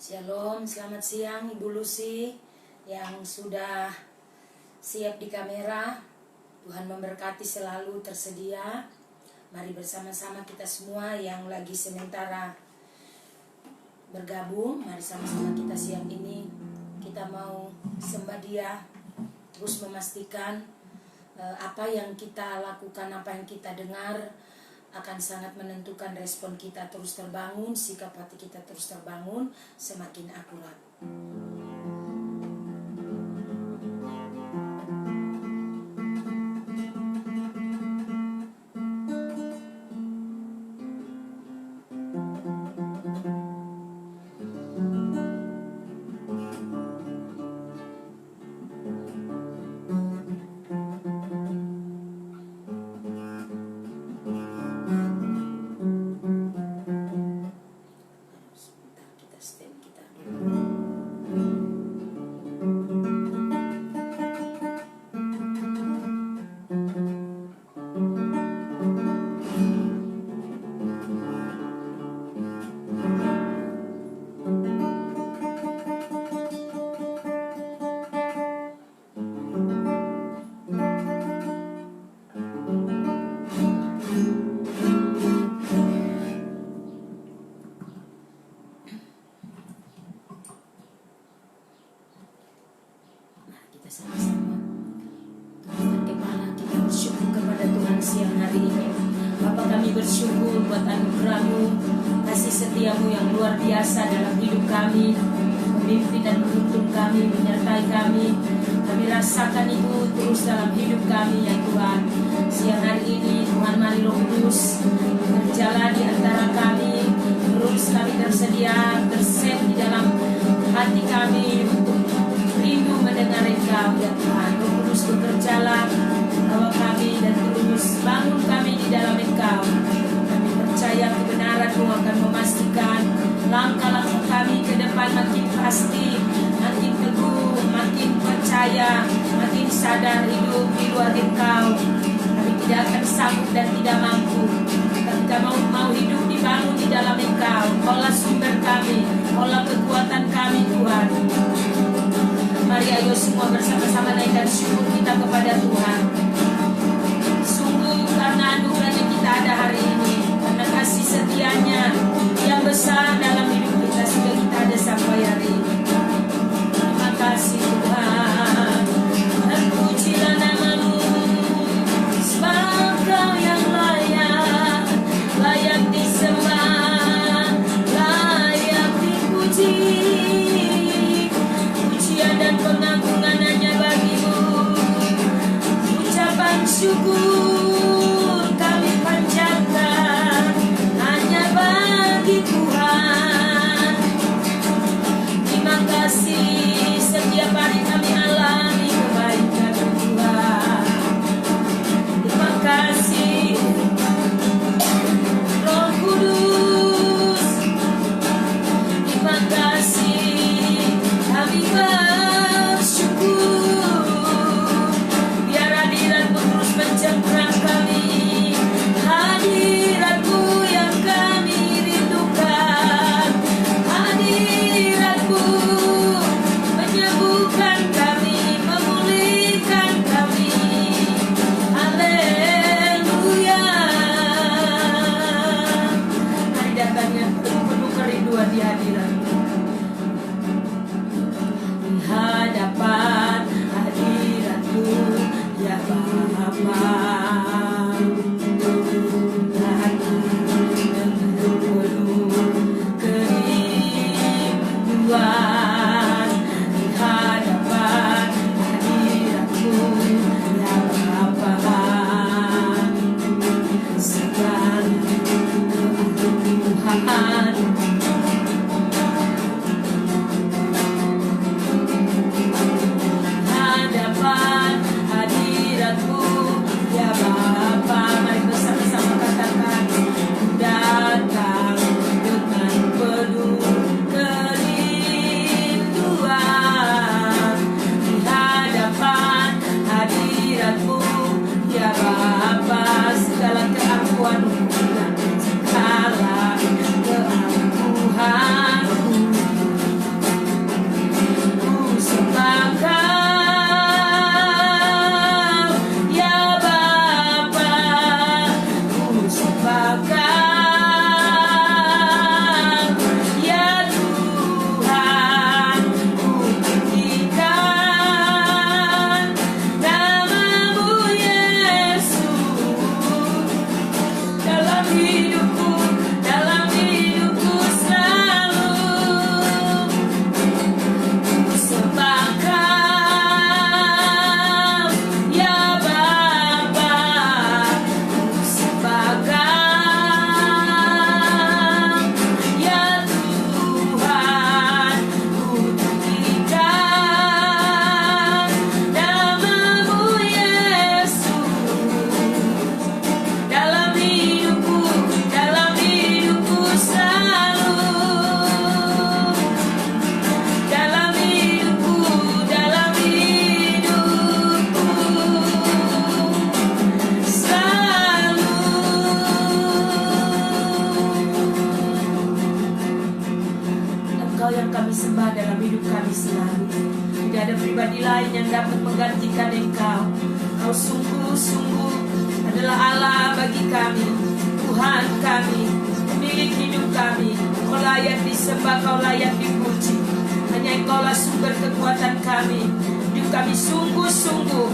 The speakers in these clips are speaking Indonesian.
Shalom, selamat siang Ibu Lucy yang sudah siap di kamera. Tuhan memberkati, selalu tersedia. Mari bersama-sama kita semua yang lagi sementara bergabung, mari sama-sama kita siang ini kita mau sembah Dia, terus memastikan apa yang kita lakukan, apa yang kita dengar akan sangat menentukan respon kita terus terbangun, sikap hati kita terus terbangun semakin akurat. Sama-sama Tuhan kepala kita bersyukur kepada Tuhan siang hari ini. Bapa, kami bersyukur buat anugerah-Mu, kasih setia-Mu yang luar biasa dalam hidup kami, memimpin dan menuntun kami, menyertai kami. Kami rasakan itu terus dalam hidup kami ya Tuhan. Siang hari ini Tuhan, mari Roh Kudus berjalan di antara kami, terus kami tersedia, terset di dalam hati kami untuk rindu mendengar Engkau ya Tuhan. Roh Kudus bekerjalah, bawa kami dan terus bangun kami di dalam Engkau. Kami percaya kebenaran-Mu akan memastikan langkah-langkah kami ke depan makin pasti, makin teguh, makin percaya, makin sadar hidup di luar Engkau. Kami tidak akan sanggup dan tidak mampu. Kita mau hidup dibangun di dalam Engkau. Olah sumber kami, olah kekuatan kami Tuhan. Mari ayo semua bersama-sama naikkan syukur kita kepada Tuhan. Sungguh karena anugerahnya kita ada hari ini, karena kasih setianya yang besar dalam hidup kita sehingga kita ada sampai hari ini. Terima kasih Tuhan, dan pujilah nama-Mu, sebab Kau yang layak, layak disembah, layak dipuji. Dan pengagungan hanya bagi-Mu, ucapan syukur kami panjatkan hanya bagi Tuhan. Terima kasih setiap hari kami alami kebaikan Tuhan. Terima kasih Roh Kudus, terima kasih kami bersyukur, biar hadirat-Mu terus mencengkram nabi lain yang dapat menggantikan Engkau. Kau sungguh-sungguh adalah Allah bagi kami, Tuhan kami, pemilik hidup kami. Kau layak disembah, Kau layak dipuji. Hanya Engkaulah sumber kekuatan kami. Hidup kami sungguh-sungguh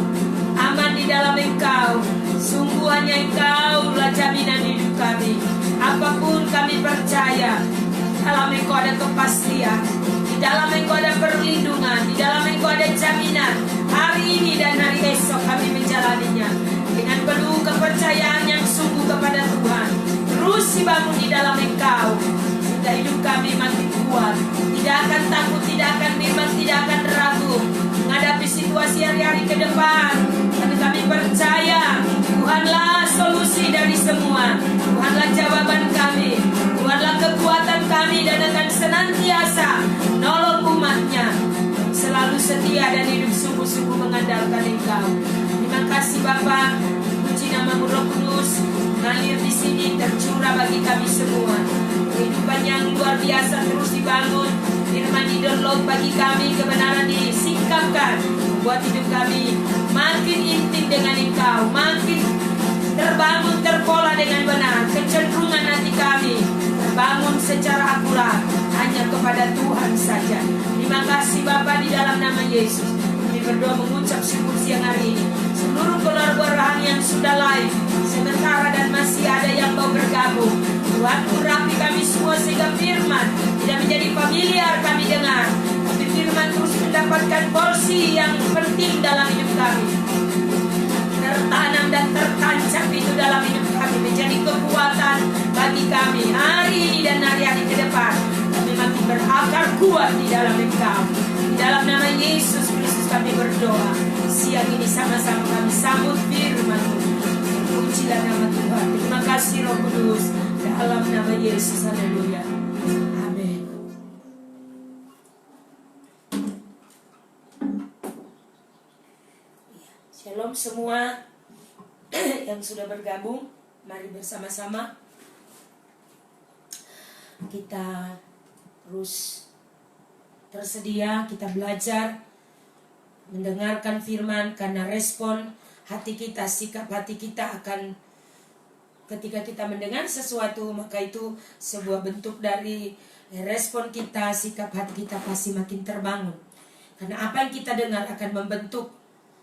aman di dalam Engkau. Sungguh hanya Engkaulah jaminan hidup kami. Apapun kami percaya, di dalam Engkau ada kepastian, di dalam Engkau ada perlindungan, di dalam Engkau ada jaminan. Hari ini dan hari esok kami menjalaninya dengan penuh kepercayaan yang sungguh kepada Tuhan. Terus dibangun di dalam Engkau, sehingga hidup kami makin kuat. Tidak akan takut, tidak akan bimbang, tidak akan ragu menghadapi situasi hari-hari ke depan. Karena kami percaya Tuhanlah solusi dari semua. Tuhanlah jawaban kami, Tuhanlah kekuatan kami, dan akan senantiasa nolong umatnya. Selalu setia dan hidup sungguh-sungguh mengandalkan Engkau. Terima kasih Bapa. Puji nama-Mu Roh Kudus mengalir di sini, tercurah bagi kami semua. Kehidupan yang luar biasa terus dibangun. Firman di-download bagi kami, kebenaran disingkapkan, membuat hidup kami makin intim dengan Engkau, makin terbangun, terpola dengan benar. Kecenderungan hati kami terbangun secara akurat hanya kepada Tuhan saja. Terima kasih Bapa, di dalam nama Yesus kami berdoa mengucap syukur siang hari ini. Seluruh keluarga rohani yang sudah live sementara dan masih ada yang mau bergabung, Tuhan urapi kami semua sehingga firman tidak menjadi familiar kami dengar, tapi firman terus mendapatkan porsi yang penting dalam hidup kami, tertanam dan tertancap itu dalam hidup kami, menjadi kekuatan bagi kami hari ini dan hari-hari ke depan. Kami makin berakar kuat di dalam Engkau. Di dalam nama Yesus Kristus kami berdoa. Siang ini sama-sama kami sambut firman-Mu. Pujilah nama Tuhan. Terima kasih Roh Kudus. Dalam nama Yesus, haleluya. Amin. Shalom semua yang sudah bergabung. Mari bersama-sama kita terus tersedia, kita belajar mendengarkan firman, karena respon hati kita, sikap hati kita akan, ketika kita mendengar sesuatu, maka itu sebuah bentuk dari respon kita, sikap hati kita pasti makin terbangun. Karena apa yang kita dengar akan membentuk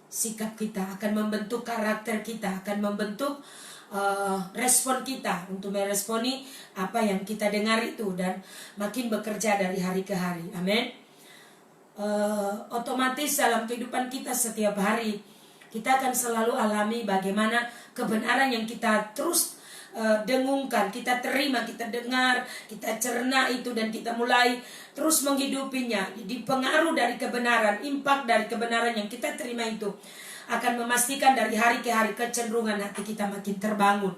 sikap kita, akan membentuk karakter kita, akan membentuk respon kita untuk meresponi apa yang kita dengar itu, dan makin bekerja dari hari ke hari. Amin. Otomatis dalam kehidupan kita setiap hari kita akan selalu alami bagaimana kebenaran yang kita terus dengungkan, kita terima, kita dengar, kita cerna itu, dan kita mulai terus menghidupinya. Jadi pengaruh dari kebenaran, impak dari kebenaran yang kita terima itu akan memastikan dari hari ke hari kecenderungan hati kita makin terbangun.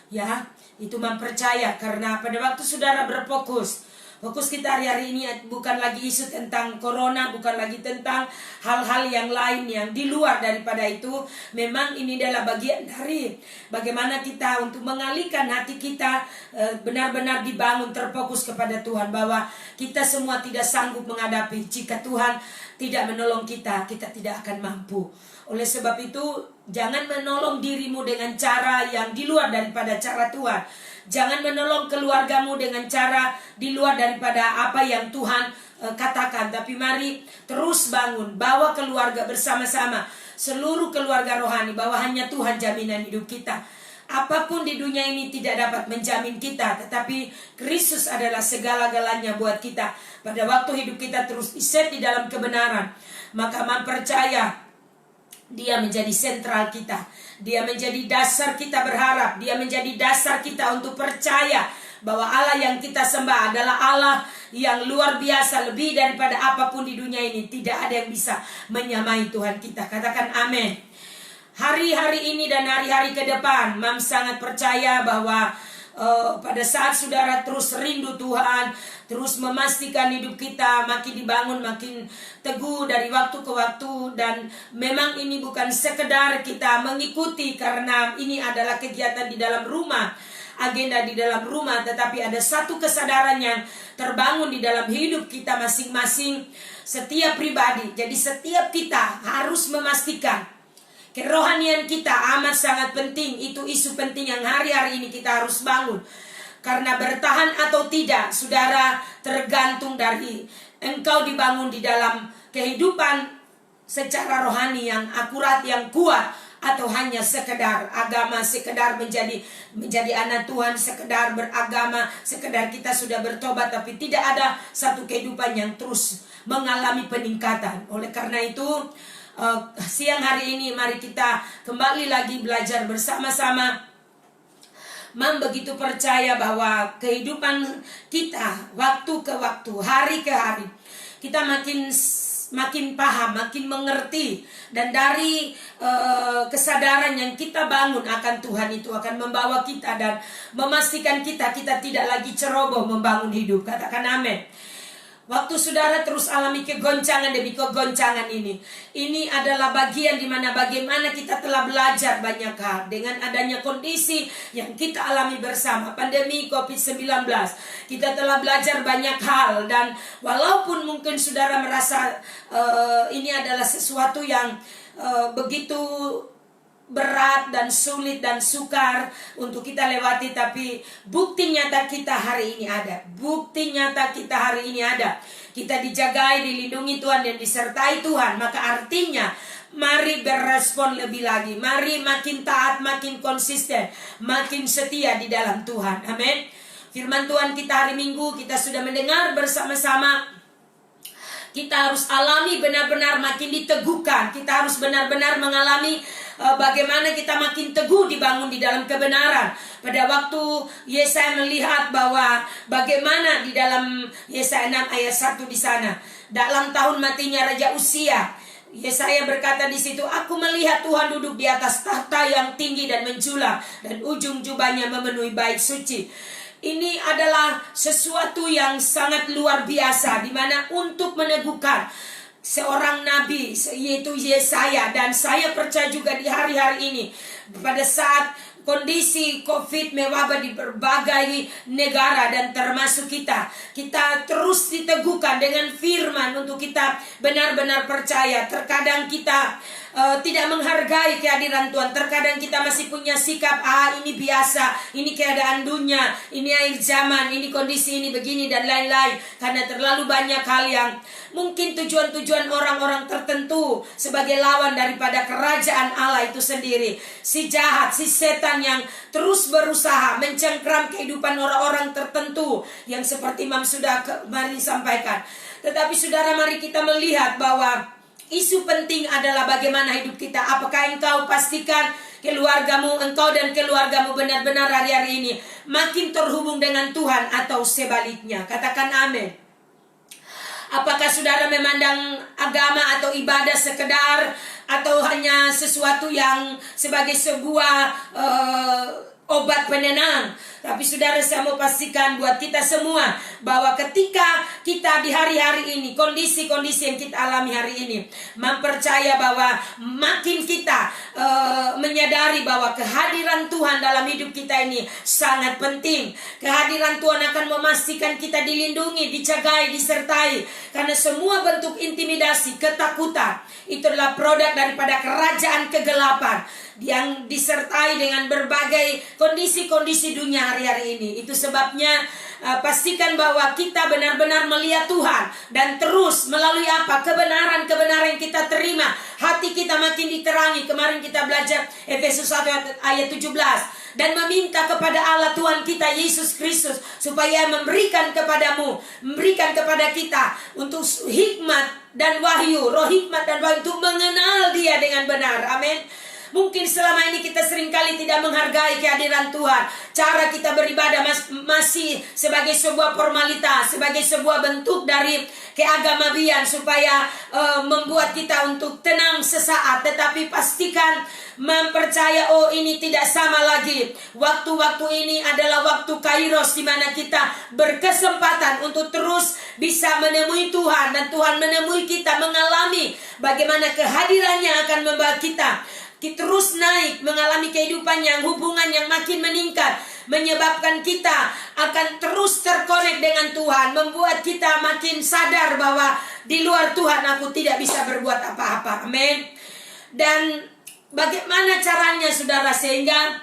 Ya, itu mempercaya, karena pada waktu saudara berfokus, fokus kita hari-hari ini bukan lagi isu tentang corona, bukan lagi tentang hal-hal yang lain yang di luar daripada itu. Memang ini adalah bagian dari bagaimana kita untuk mengalihkan hati kita benar-benar dibangun, terfokus kepada Tuhan, bahwa kita semua tidak sanggup menghadapi. Jika Tuhan tidak menolong kita, kita tidak akan mampu. Oleh sebab itu, jangan menolong dirimu dengan cara yang di luar daripada cara Tuhan. Jangan menolong keluargamu dengan cara di luar daripada apa yang Tuhan katakan. Tapi mari terus bangun, bawa keluarga bersama-sama, seluruh keluarga rohani, bahwa hanya Tuhan jaminan hidup kita. Apapun di dunia ini tidak dapat menjamin kita, tetapi Kristus adalah segala-galanya buat kita. Pada waktu hidup kita terus diset di dalam kebenaran, maka mempercaya Dia menjadi sentral kita. Dia menjadi dasar kita berharap. Dia menjadi dasar kita untuk percaya bahwa Allah yang kita sembah adalah Allah yang luar biasa, lebih daripada apapun di dunia ini. Tidak ada yang bisa menyamai Tuhan kita. Katakan amin. Hari-hari ini dan hari-hari ke depan, Mam sangat percaya bahwa pada saat saudara terus rindu Tuhan, terus memastikan hidup kita makin dibangun, makin teguh dari waktu ke waktu. Dan memang ini bukan sekedar kita mengikuti karena ini adalah kegiatan di dalam rumah agenda di dalam rumah, tetapi ada satu kesadaran yang terbangun di dalam hidup kita masing-masing, setiap pribadi. Jadi setiap kita harus memastikan kerohanian kita amat sangat penting. Itu isu penting yang hari-hari ini kita harus bangun. Karena bertahan atau tidak, saudara, tergantung dari engkau dibangun di dalam kehidupan secara rohani yang akurat, yang kuat, atau hanya sekedar agama, sekedar menjadi anak Tuhan, sekedar beragama, sekedar kita sudah bertobat, tapi tidak ada satu kehidupan yang terus mengalami peningkatan. Oleh karena itu, siang hari ini mari kita kembali lagi belajar bersama-sama. Begitu percaya bahwa kehidupan kita waktu ke waktu, hari ke hari, kita makin paham, makin mengerti, dan dari kesadaran yang kita bangun akan Tuhan itu akan membawa kita dan memastikan kita tidak lagi ceroboh membangun hidup. Katakan amin. Waktu saudara terus alami kegoncangan demi kegoncangan ini adalah bagian dimana bagaimana kita telah belajar banyak hal. Dengan adanya kondisi yang kita alami bersama, pandemi COVID-19, kita telah belajar banyak hal. Dan walaupun mungkin saudara merasa ini adalah sesuatu yang begitu berat dan sulit dan sukar untuk kita lewati, tapi bukti nyata kita hari ini ada. Bukti nyata kita hari ini ada. Kita dijagai, dilindungi Tuhan dan disertai Tuhan. Maka artinya mari berespon lebih lagi. Mari makin taat, makin konsisten, makin setia di dalam Tuhan. Amin. Firman Tuhan kita hari Minggu kita sudah mendengar bersama-sama. Kita harus alami benar-benar makin diteguhkan. Kita harus benar-benar mengalami bagaimana kita makin teguh dibangun di dalam kebenaran. Pada waktu Yesaya melihat bahwa bagaimana di dalam Yesaya 6 ayat 1 di sana, dalam tahun matinya Raja Uzia, Yesaya berkata di situ, aku melihat Tuhan duduk di atas tahta yang tinggi dan menculang, dan ujung jubahnya memenuhi bait suci. Ini adalah sesuatu yang sangat luar biasa, di mana untuk meneguhkan seorang nabi yaitu Yesaya. Dan saya percaya juga di hari-hari ini, pada saat kondisi COVID mewabah di berbagai negara dan termasuk kita terus diteguhkan dengan firman untuk kita benar-benar percaya. Terkadang kita tidak menghargai kehadiran Tuhan. Terkadang kita masih punya sikap, ini biasa, ini keadaan dunia, ini akhir zaman, ini kondisi ini begini dan lain-lain. Karena terlalu banyak hal yang mungkin tujuan-tujuan orang-orang tertentu sebagai lawan daripada kerajaan Allah itu sendiri. Si jahat, si setan yang terus berusaha mencengkram kehidupan orang-orang tertentu, yang seperti Imam sudah kemarin sampaikan. Tetapi saudara, mari kita melihat bahwa isu penting adalah bagaimana hidup kita. Apakah engkau pastikan engkau dan keluargamu benar-benar hari-hari ini makin terhubung dengan Tuhan, atau sebaliknya? Katakan amin. Apakah saudara memandang agama atau ibadah sekedar, atau hanya sesuatu yang sebagai sebuah obat penenang? Tapi saudara, saya mau pastikan buat kita semua bahwa ketika kita di hari-hari ini, kondisi-kondisi yang kita alami hari ini, mempercaya bahwa makin kita menyadari bahwa kehadiran Tuhan dalam hidup kita ini sangat penting. Kehadiran Tuhan akan memastikan kita dilindungi, dijagai, disertai. Karena semua bentuk intimidasi, ketakutan, itu adalah produk daripada kerajaan kegelapan yang disertai dengan berbagai kondisi-kondisi dunia hari-hari ini. Itu sebabnya pastikan bahwa kita benar-benar melihat Tuhan, dan terus melalui apa? Kebenaran-kebenaran yang kita terima, hati kita makin diterangi. Kemarin kita belajar Efesus 1 ayat 17. Dan meminta kepada Allah Tuhan kita Yesus Kristus supaya memberikan kepadamu, memberikan kepada kita untuk hikmat dan wahyu, roh hikmat dan wahyu, untuk mengenal Dia dengan benar. Amin. Mungkin selama ini kita seringkali tidak menghargai kehadiran Tuhan. Cara kita beribadah masih sebagai sebuah formalitas, sebagai sebuah bentuk dari keagamawian, supaya membuat kita untuk tenang sesaat. Tetapi pastikan mempercaya, ini tidak sama lagi. Waktu-waktu ini adalah waktu Kairos, di mana kita berkesempatan untuk terus bisa menemui Tuhan, dan Tuhan menemui kita, mengalami bagaimana kehadirannya akan membawa kita terus naik, mengalami kehidupan yang hubungan yang makin meningkat, menyebabkan kita akan terus terkonek dengan Tuhan, membuat kita makin sadar bahwa di luar Tuhan aku tidak bisa berbuat apa-apa. Amin. Dan bagaimana caranya saudara, sehingga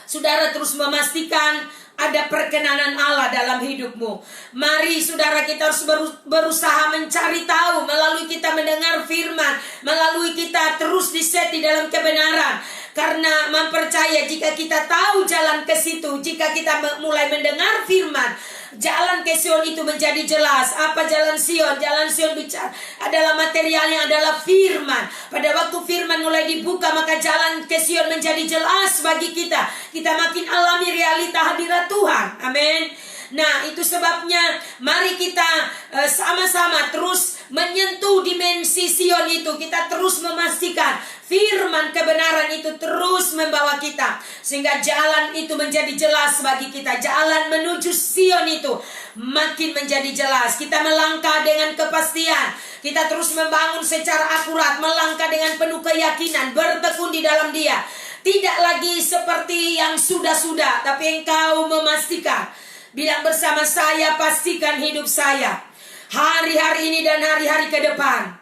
saudara terus memastikan ada perkenanan Allah dalam hidupmu? Mari saudara, kita harus berusaha mencari tahu melalui kita mendengar firman, melalui kita terus diset di dalam kebenaran. Karena mempercaya jika kita tahu jalan ke situ, jika kita mulai mendengar firman, jalan ke Sion itu menjadi jelas. Apa jalan Sion? Jalan Sion bicara adalah materialnya, adalah firman. Pada waktu firman mulai dibuka, maka jalan ke Sion menjadi jelas bagi kita. Kita makin alami realita hadirat Tuhan. Amin. Nah, itu sebabnya mari kita sama-sama terus menyentuh dimensi Sion itu. Kita terus memastikan firman kebenaran itu terus membawa kita, sehingga jalan itu menjadi jelas bagi kita. Jalan menuju Sion itu makin menjadi jelas. Kita melangkah dengan kepastian. Kita terus membangun secara akurat, melangkah dengan penuh keyakinan, bertekun di dalam Dia. Tidak lagi seperti yang sudah-sudah, tapi engkau memastikan. Bilang bersama saya, pastikan hidup saya hari-hari ini dan hari-hari ke depan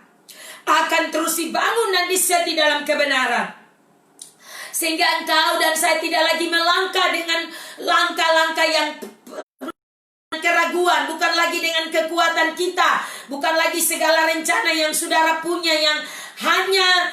akan terus dibangun dan diset di dalam kebenaran, sehingga engkau dan saya tidak lagi melangkah dengan langkah-langkah yang keraguan, bukan lagi dengan kekuatan kita, bukan lagi segala rencana yang saudara punya yang hanya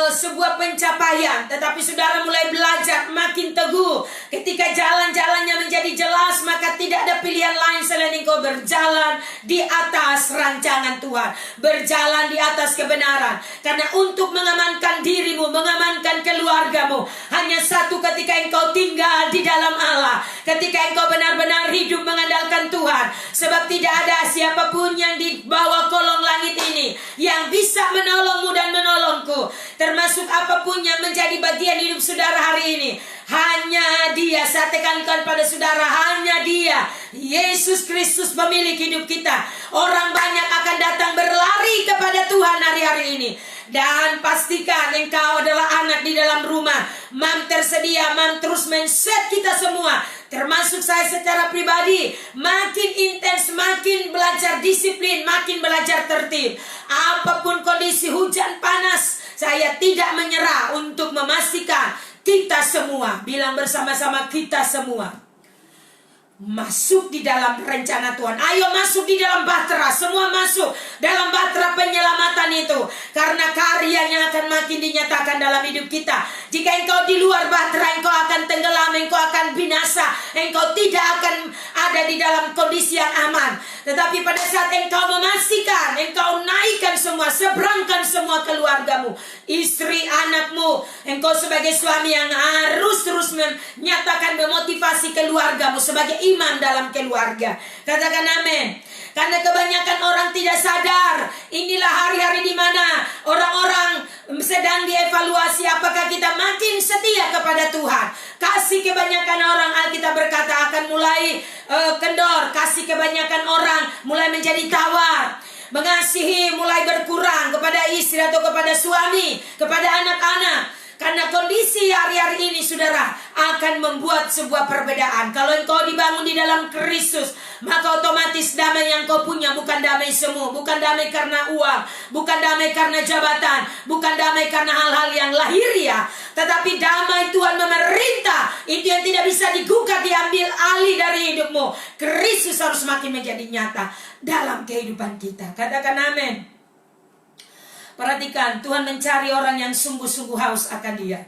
sebuah pencapaian. Tetapi saudara mulai belajar makin teguh. Ketika jalan-jalannya menjadi jelas, maka tidak ada pilihan lain selain engkau berjalan di atas rancangan Tuhan, berjalan di atas kebenaran. Karena untuk mengamankan dirimu, mengamankan keluargamu, hanya satu, ketika engkau tinggal di dalam Allah, ketika engkau benar-benar hidup mengandalkan Tuhan. Sebab tidak ada siapapun yang di bawah kolong langit ini yang bisa menolongmu dan menolongku, termasuk apapun yang menjadi bagian hidup saudara hari ini. Hanya Dia, saya tekankan pada saudara, hanya Dia, Yesus Kristus, pemilik hidup kita. Orang banyak akan datang berlari kepada Tuhan hari-hari ini. Dan pastikan engkau adalah anak di dalam rumah. Mam tersedia, mam terus men-set kita semua, termasuk saya secara pribadi, makin intens, makin belajar disiplin, makin belajar tertib. Apapun kondisi, hujan panas, saya tidak menyerah untuk memastikan kita semua, bilang bersama-sama, kita semua masuk di dalam rencana Tuhan. Ayo masuk di dalam bahtera, semua masuk dalam bahtera penyelamatan itu, karena karyanya akan makin dinyatakan dalam hidup kita. Jika engkau di luar bahtera, engkau akan tenggelam, engkau akan binasa, engkau tidak akan ada di dalam kondisi yang aman. Tetapi pada saat engkau memastikan, engkau naikkan semua, seberangkan semua keluargamu, istri, anakmu, engkau sebagai suami yang harus terus menyatakan, memotivasi keluargamu sebagai imam dalam keluarga. Katakan amin. Karena kebanyakan orang tidak sadar, inilah hari-hari di mana orang-orang sedang dievaluasi apakah kita makin setia kepada Tuhan. Kasih kebanyakan orang, Alkitab berkata, akan mulai kendor. Kasih kebanyakan orang mulai menjadi tawar. Mengasihi mulai berkurang kepada istri atau kepada suami, kepada anak-anak. Karena kondisi hari-hari ini saudara akan membuat sebuah perbedaan. Kalau engkau dibangun di dalam Kristus, maka otomatis damai yang kau punya bukan damai semu, bukan damai karena uang, bukan damai karena jabatan, bukan damai karena hal-hal yang lahiriah, tetapi damai Tuhan memerintah. Itu yang tidak bisa digugat, diambil alih dari hidupmu. Kristus harus makin menjadi nyata dalam kehidupan kita. Katakan amin. Perhatikan, Tuhan mencari orang yang sungguh-sungguh haus akan Dia.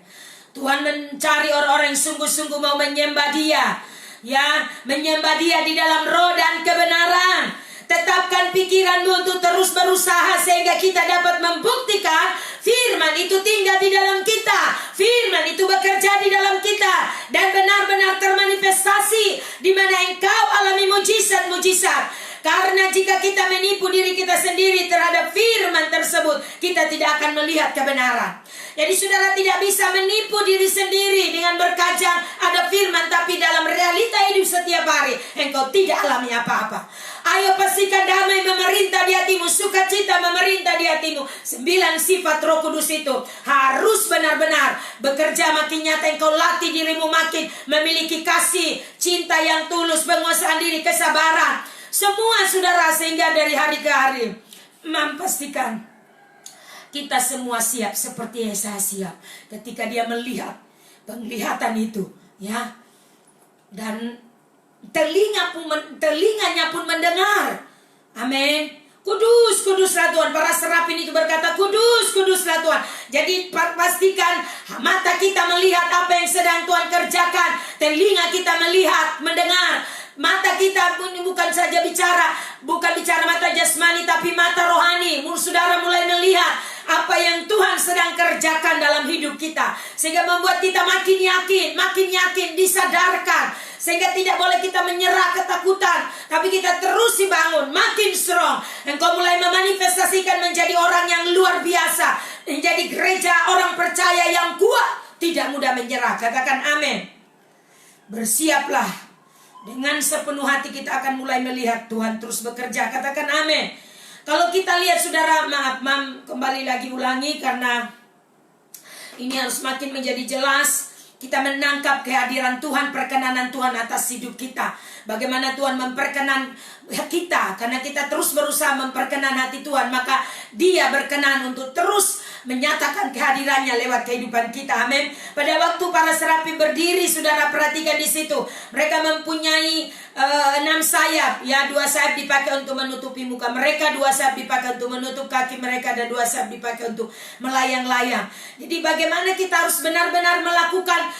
Tuhan mencari orang-orang yang sungguh-sungguh mau menyembah Dia. Ya, menyembah Dia di dalam roh dan kebenaran. Tetapkan pikiranmu untuk terus berusaha sehingga kita dapat membuktikan firman itu tinggal di dalam kita. Firman itu bekerja di dalam kita dan benar-benar termanifestasi di mana engkau alami mujizat-mujizat. Karena jika kita menipu diri kita sendiri terhadap firman tersebut, kita tidak akan melihat kebenaran. Jadi saudara tidak bisa menipu diri sendiri dengan berkajang ada firman, tapi dalam realita hidup setiap hari engkau tidak alami apa-apa. Ayo pastikan damai memerintah di hatimu, sukacita memerintah di hatimu. 9 sifat Roh Kudus itu harus benar-benar bekerja makin nyata. Engkau latih dirimu makin memiliki kasih, cinta yang tulus, penguasaan diri, kesabaran. Semua saudara, sehingga dari hari ke hari memastikan kita semua siap seperti Yesaya siap ketika dia melihat penglihatan itu, ya. Dan telinganya pun mendengar. Amin. Kudus, kuduslah Tuhan. Para serafin itu berkata, kudus, kuduslah Tuhan. Jadi pastikan mata kita melihat apa yang sedang Tuhan kerjakan. Telinga kita melihat, mendengar. Mata kita bukan saja bukan bicara mata jasmani, tapi mata rohani. Saudara mulai melihat apa yang Tuhan sedang kerjakan dalam hidup kita, sehingga membuat kita makin yakin, disadarkan, sehingga tidak boleh kita menyerah ketakutan, tapi kita terus dibangun, makin strong. Engkau mulai memanifestasikan menjadi orang yang luar biasa, menjadi gereja orang percaya yang kuat, tidak mudah menyerah. Katakan amin. Bersiaplah. Dengan sepenuh hati kita akan mulai melihat Tuhan terus bekerja. Katakan amin. Kalau kita lihat saudara, maaf kembali lagi ulangi karena ini harus makin menjadi jelas. Kita menangkap kehadiran Tuhan, perkenanan Tuhan atas hidup kita. Bagaimana Tuhan memperkenan kita, karena kita terus berusaha memperkenan hati Tuhan, maka Dia berkenan untuk terus menyatakan kehadirannya lewat kehidupan kita. Amin. Pada waktu para serapi berdiri, saudara perhatikan di situ, mereka mempunyai 6 sayap, ya. 2 sayap dipakai untuk menutupi muka mereka, 2 sayap dipakai untuk menutup kaki mereka, dan 2 sayap dipakai untuk melayang-layang. Jadi bagaimana kita harus benar-benar melakukan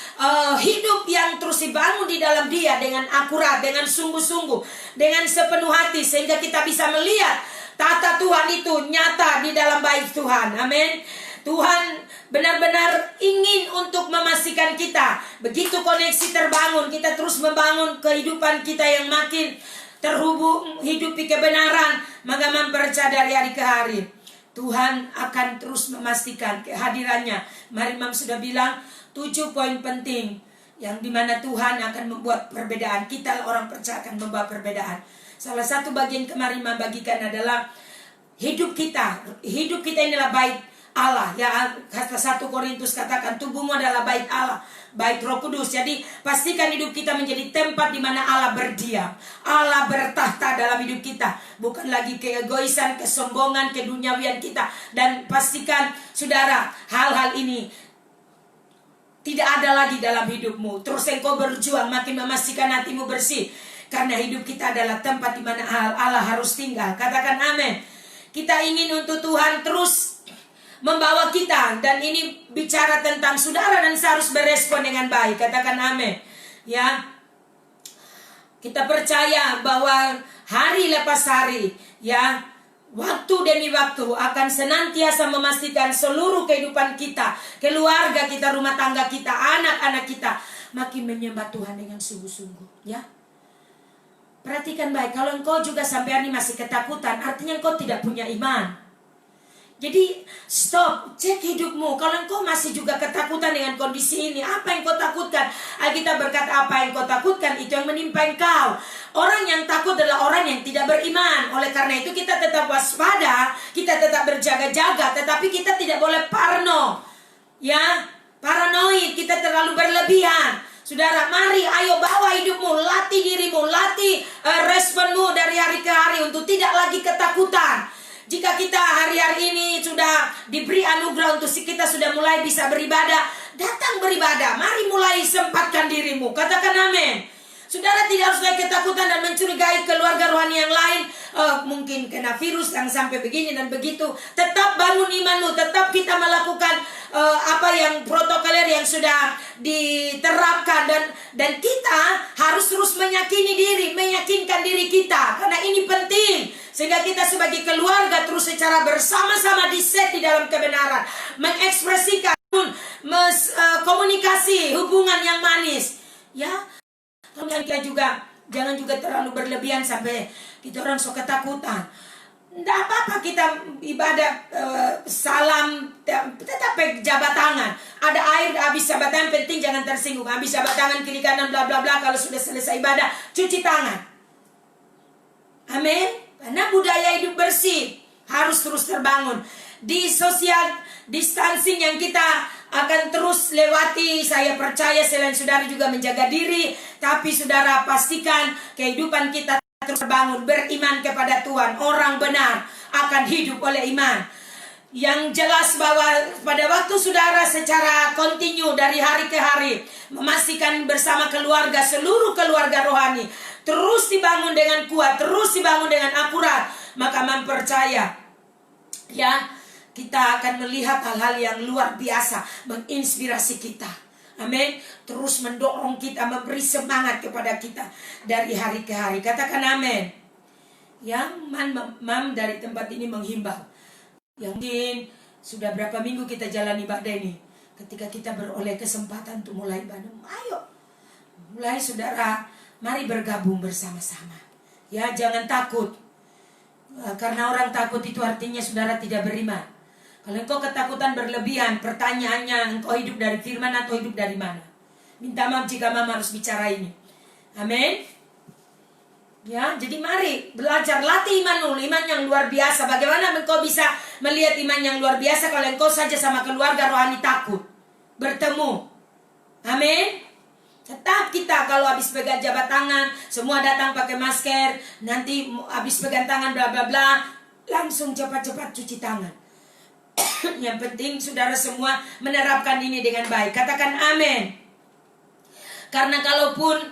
hidup yang terus dibangun di dalam Dia dengan akurat, dengan sungguh-sungguh, dengan sepenuh hati, sehingga kita bisa melihat tata Tuhan itu nyata di dalam baik Tuhan. Amin. Tuhan benar-benar ingin untuk memastikan kita, begitu koneksi terbangun, kita terus membangun kehidupan kita yang makin terhubung, hidupi kebenaran, maka mempercayai dari hari ke hari Tuhan akan terus memastikan kehadirannya. Mari Mam sudah bilang 7 poin penting yang dimana Tuhan akan membuat perbedaan. Kita orang percaya akan membawa perbedaan. Salah satu bagian kemarin Mam bagikan adalah hidup kita inilah bait Allah, ya. Kata 1 Korintus katakan tubuhmu adalah bait Allah, bait Roh Kudus. Jadi pastikan hidup kita menjadi tempat di mana Allah berdiam, Allah bertahta dalam hidup kita, bukan lagi keegoisan, kesombongan, keduniawian kita. Dan pastikan saudara, hal-hal ini tidak ada lagi dalam hidupmu. Terus engkau berjuang, makin memastikan hatimu bersih, karena hidup kita adalah tempat di mana Allah harus tinggal. Katakan amin. Kita ingin untuk Tuhan terus membawa kita, dan ini bicara tentang saudara dan saya harus berespon dengan baik. Katakan amin. Ya. Kita percaya bahwa hari lepas hari, ya, waktu demi waktu akan senantiasa memastikan seluruh kehidupan kita, keluarga kita, rumah tangga kita, anak-anak kita makin menyembah Tuhan dengan sungguh-sungguh, ya. Perhatikan baik, kalau engkau juga sampai hari ini masih ketakutan, artinya engkau tidak punya iman. Jadi stop, cek hidupmu. Kalau engkau masih juga ketakutan dengan kondisi ini, apa yang kau takutkan? Alkitab berkata apa yang kau takutkan itu yang menimpa engkau. Orang yang takut adalah orang yang tidak beriman. Oleh karena itu kita tetap waspada, kita tetap berjaga-jaga, tetapi kita tidak boleh parno, ya, paranoid, kita terlalu berlebihan. Saudara, mari ayo bawa hidupmu, latih dirimu, latih responmu dari hari ke hari untuk tidak lagi ketakutan. Jika kita hari-hari ini sudah diberi anugerah untuk kita sudah mulai bisa beribadah, datang beribadah. Mari mulai sempatkan dirimu. Katakan amin. Saudara tidak harus lagi ketakutan dan mencurigai keluarga rohani yang lain. Mungkin kena virus yang sampai begini dan begitu. Tetap bangun imanmu. Tetap kita melakukan apa yang protokoler yang sudah diterapkan. Dan kita harus terus meyakinkan diri kita. Karena ini penting. Sehingga kita sebagai keluarga terus secara bersama-sama diset di dalam kebenaran. Mengekspresikan komunikasi, hubungan yang manis. Ya. Kita juga jangan juga terlalu berlebihan sampai kita orang sok ketakutan. Tidak apa-apa kita ibadah salam, tetap jabat tangan. Ada air habis jabat tangan, penting jangan tersinggung. Habis jabat tangan kiri kanan bla bla bla, kalau sudah selesai ibadah cuci tangan. Amin. Karena budaya hidup bersih harus terus terbangun. Di social distancing yang kita akan terus lewati, saya percaya selain saudara juga menjaga diri, tapi saudara pastikan kehidupan kita terus terbangun, beriman kepada Tuhan. Orang benar akan hidup oleh iman. Yang jelas bahwa pada waktu saudara secara kontinu dari hari ke hari memastikan bersama keluarga, seluruh keluarga rohani terus dibangun dengan kuat, terus dibangun dengan akurat, maka mempercaya ya, kita akan melihat hal-hal yang luar biasa, menginspirasi kita. Amin. Terus mendorong kita, memberi semangat kepada kita dari hari ke hari. Katakan amin. Yang mam dari tempat ini menghimbau. Yang mungkin sudah berapa minggu kita jalan ibadah ini. Ketika kita beroleh kesempatan untuk mulai ibadah, ayo. Mulai saudara, mari bergabung bersama-sama. Ya, jangan takut. Karena orang takut itu artinya saudara tidak beriman. Kalau engkau ketakutan berlebihan, pertanyaannya engkau hidup dari firman atau hidup dari mana? Minta maaf jika mama harus bicara ini. Amin. Ya, jadi mari belajar, latih imanmu, iman yang luar biasa. Bagaimana engkau bisa melihat iman yang luar biasa kalau engkau saja sama keluarga rohani takut bertemu? Amin. Tetap kita kalau habis pegang jabat tangan, semua datang pakai masker, nanti habis pegang tangan bla bla bla, langsung cepat-cepat cuci tangan. Yang penting saudara semua menerapkan ini dengan baik. Katakan amin. Karena kalaupun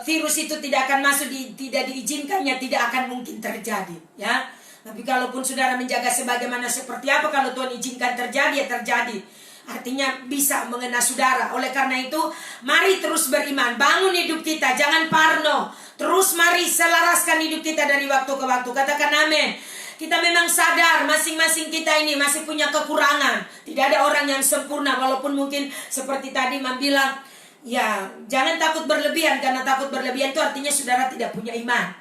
virus itu tidak akan masuk, tidak diizinkannya, tidak akan mungkin terjadi, ya. Tapi kalaupun saudara menjaga sebagaimana seperti apa, kalau Tuhan izinkan terjadi, ya terjadi. Artinya bisa mengena saudara. Oleh karena itu, mari terus beriman, bangun hidup kita, jangan parno. Terus mari selaraskan hidup kita dari waktu ke waktu. Katakan amin. Kita memang sadar masing-masing kita ini masih punya kekurangan. Tidak ada orang yang sempurna. Walaupun mungkin seperti tadi Mam bilang, ya jangan takut berlebihan. Karena takut berlebihan itu artinya saudara tidak punya iman.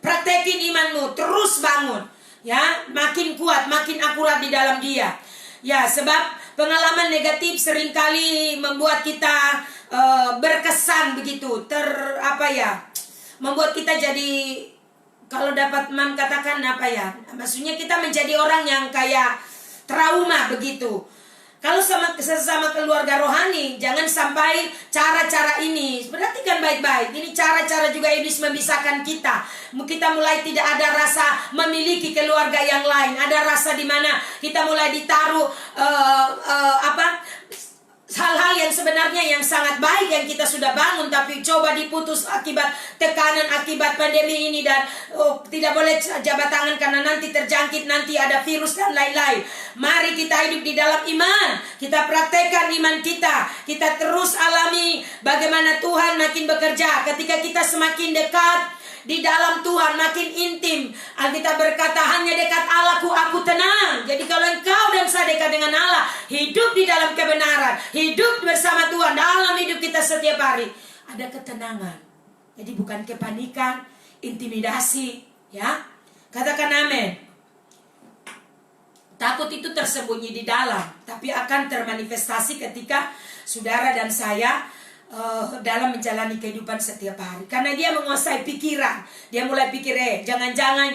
Praktekin imanmu, terus bangun. Ya, makin kuat, makin akurat di dalam dia. Ya, sebab pengalaman negatif seringkali membuat kita berkesan begitu. Membuat kita jadi, kalau dapat Mam katakan apa ya, maksudnya kita menjadi orang yang kayak trauma begitu. Kalau sesama keluarga rohani, jangan sampai cara-cara ini, perhatikan baik-baik. Ini cara-cara juga iblis memisahkan kita. Kita mulai tidak ada rasa memiliki keluarga yang lain. Ada rasa di mana kita mulai ditaruh hal-hal yang sebenarnya yang sangat baik yang kita sudah bangun, tapi coba diputus akibat tekanan, akibat pandemi ini. Dan tidak boleh jabat tangan karena nanti terjangkit, nanti ada virus dan lain-lain. Mari kita hidup di dalam iman, kita praktekkan iman kita. Kita terus alami bagaimana Tuhan makin bekerja. Ketika kita semakin dekat di dalam Tuhan, makin intim. Alkitab berkata, hanya dekat Allahku aku tenang. Jadi kalau engkau dan saya dekat dengan Allah, hidup di dalam kebenaran, hidup bersama Tuhan dalam hidup kita setiap hari, ada ketenangan. Jadi bukan kepanikan, intimidasi, ya. Katakan amin. Takut itu tersembunyi di dalam, tapi akan termanifestasi ketika saudara dan saya dalam menjalani kehidupan setiap hari. Karena dia menguasai pikiran. Dia mulai pikir, jangan-jangan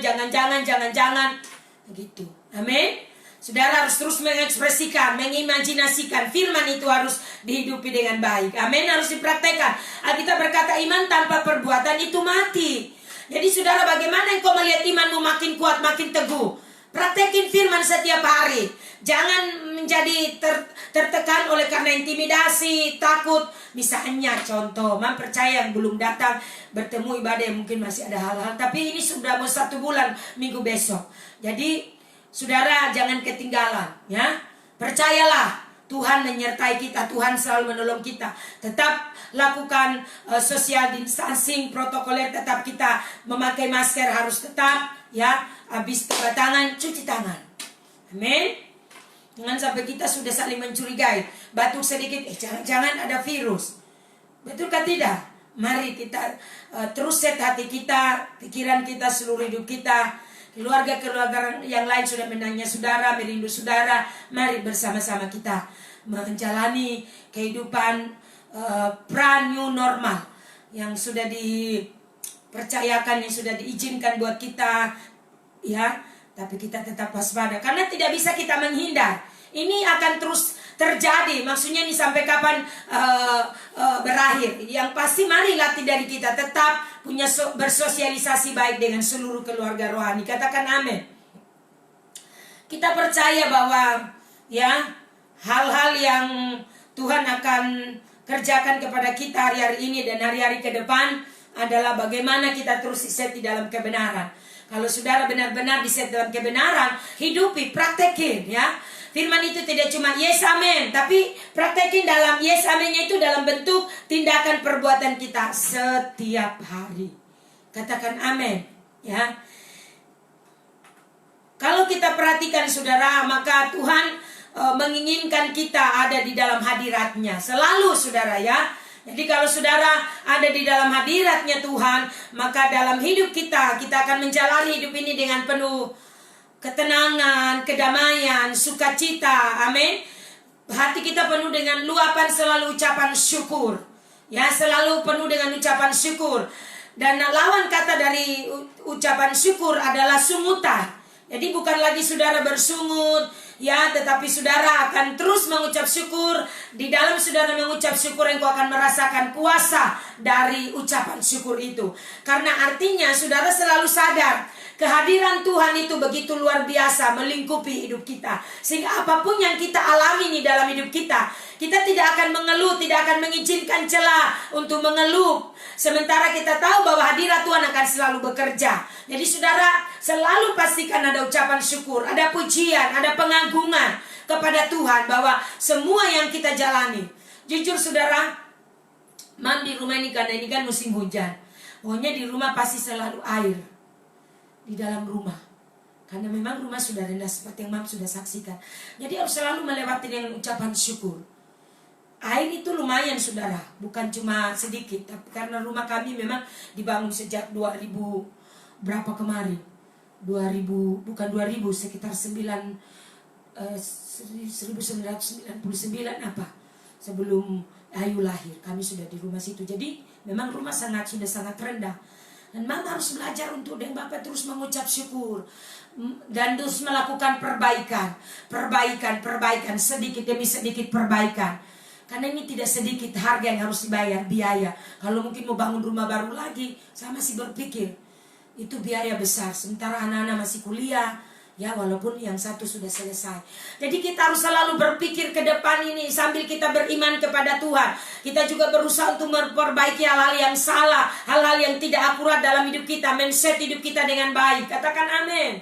begitu. Amin. Saudara harus terus mengekspresikan, mengimajinasikan. Firman itu harus dihidupi dengan baik. Amin, harus dipraktekkan. Alkitab berkata iman tanpa perbuatan itu mati. Jadi saudara, bagaimana engkau melihat imanmu makin kuat, makin teguh? Praktekin firman setiap hari. Jangan menjadi tertekan oleh karena intimidasi, takut. Misalnya contoh, Mam percaya yang belum datang bertemu ibadah mungkin masih ada hal-hal. Tapi ini sudah mau 1 bulan minggu besok. Jadi saudara jangan ketinggalan, ya. Percayalah Tuhan menyertai kita, Tuhan selalu menolong kita. Tetap lakukan social distancing, protokoler, tetap kita memakai masker harus tetap, ya. Habis tangan, cuci tangan. Amin. Jangan sampai kita sudah saling mencurigai. Batuk sedikit, jangan-jangan ada virus. Betulkah tidak? Mari kita terus set hati kita, pikiran kita, seluruh hidup kita. keluarga-keluarga yang lain sudah menanya saudara, merindu saudara. Mari bersama-sama kita menjalani kehidupan brand new normal yang sudah dipercayakan, yang sudah diizinkan buat kita, ya. Tapi kita tetap waspada karena tidak bisa kita menghindar. Ini akan terus terjadi, maksudnya ini sampai kapan berakhir. Yang pasti mari latih dari kita tetap punya bersosialisasi baik dengan seluruh keluarga rohani. Katakan amin. Kita percaya bahwa ya hal-hal yang Tuhan akan kerjakan kepada kita hari-hari ini dan hari-hari ke depan adalah bagaimana kita terus diset di dalam kebenaran. Kalau saudara benar-benar diset dalam kebenaran, hidupi, praktekin ya. Firman itu tidak cuma yes amen, tapi praktekin dalam yes amennya itu dalam bentuk tindakan perbuatan kita setiap hari. Katakan amin ya. Kalau kita perhatikan saudara, maka Tuhan menginginkan kita ada di dalam hadiratnya selalu saudara ya. Jadi kalau saudara ada di dalam hadiratnya Tuhan, maka dalam hidup kita akan menjalani hidup ini dengan penuh ketenangan, kedamaian, sukacita. Amin. Hati kita penuh dengan luapan selalu ucapan syukur. Ya, selalu penuh dengan ucapan syukur. Dan lawan kata dari ucapan syukur adalah sungutan. Jadi bukan lagi saudara bersungut, ya, tetapi saudara akan terus mengucap syukur. Di dalam saudara mengucap syukur, engkau akan merasakan kuasa dari ucapan syukur itu. Karena artinya saudara selalu sadar kehadiran Tuhan itu begitu luar biasa melingkupi hidup kita. Sehingga apapun yang kita alami di dalam hidup kita tidak akan mengeluh, tidak akan mengizinkan celah untuk mengeluh. Sementara kita tahu bahwa hadirat Tuhan akan selalu bekerja. Jadi saudara selalu pastikan ada ucapan syukur, ada pujian, ada pengagungan kepada Tuhan bahwa semua yang kita jalani. Jujur saudara, di rumah ini karena ini kan musim hujan. Pokoknya di rumah pasti selalu air di dalam rumah. Karena memang rumah sudah rendah seperti yang Mam sudah saksikan. Jadi harus selalu melewati dengan ucapan syukur. Air itu lumayan saudara, bukan cuma sedikit. Tapi karena rumah kami memang dibangun sejak 2000 berapa kemarin, 2000 bukan 2000 sekitar 1999 apa sebelum Ayu lahir kami sudah di rumah situ. Jadi memang rumah sudah sangat rendah. Dan Mama harus belajar untuk dengan Bapak terus mengucap syukur dan terus melakukan perbaikan, sedikit demi sedikit perbaikan. Karena ini tidak sedikit harga yang harus dibayar, biaya. Kalau mungkin mau bangun rumah baru lagi, saya masih berpikir itu biaya besar. Sementara anak-anak masih kuliah, ya walaupun yang satu sudah selesai. Jadi kita harus selalu berpikir ke depan ini sambil kita beriman kepada Tuhan. Kita juga berusaha untuk memperbaiki hal-hal yang salah, hal-hal yang tidak akurat dalam hidup kita, men-set hidup kita dengan baik. Katakan amin.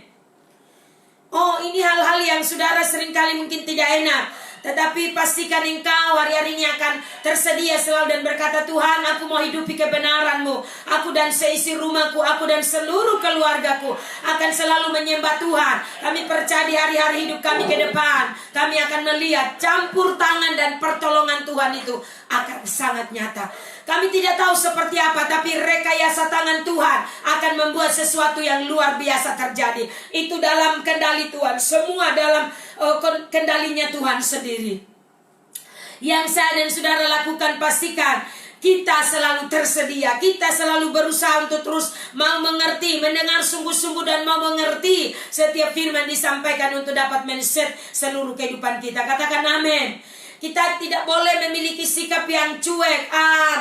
Oh, ini hal-hal yang saudara seringkali mungkin tidak enak. Tetapi pastikan engkau hari-hari ini akan tersedia selalu dan berkata, Tuhan, aku mau hidupi kebenaran-Mu. Aku dan seisi rumahku, aku dan seluruh keluargaku akan selalu menyembah Tuhan. Kami percaya di hari-hari hidup kami ke depan, kami akan melihat campur tangan dan pertolongan Tuhan itu akan sangat nyata. Kami tidak tahu seperti apa, tapi rekayasa tangan Tuhan akan membuat sesuatu yang luar biasa terjadi. Itu dalam kendali Tuhan, semua dalam kendalinya Tuhan sendiri. Yang saya dan saudara lakukan, pastikan kita selalu tersedia. Kita selalu berusaha untuk terus mau mengerti, mendengar sungguh-sungguh dan mau mengerti setiap firman disampaikan untuk dapat men-set seluruh kehidupan kita. Katakan amin. Kita tidak boleh memiliki sikap yang cuek,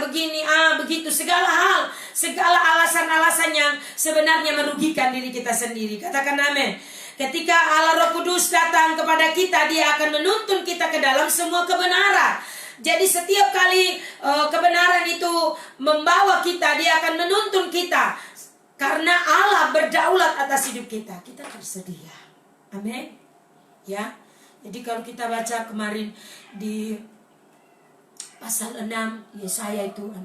begini, begitu, segala hal, segala alasan-alasan yang sebenarnya merugikan diri kita sendiri. Katakan amin. Ketika Allah Roh Kudus datang kepada kita, Dia akan menuntun kita ke dalam semua kebenaran. Jadi setiap kali kebenaran itu membawa kita, Dia akan menuntun kita. Karena Allah berdaulat atas hidup kita, kita tersedia. Amin. Ya. Jadi kalau kita baca kemarin di pasal 6, Yesaya itu 6,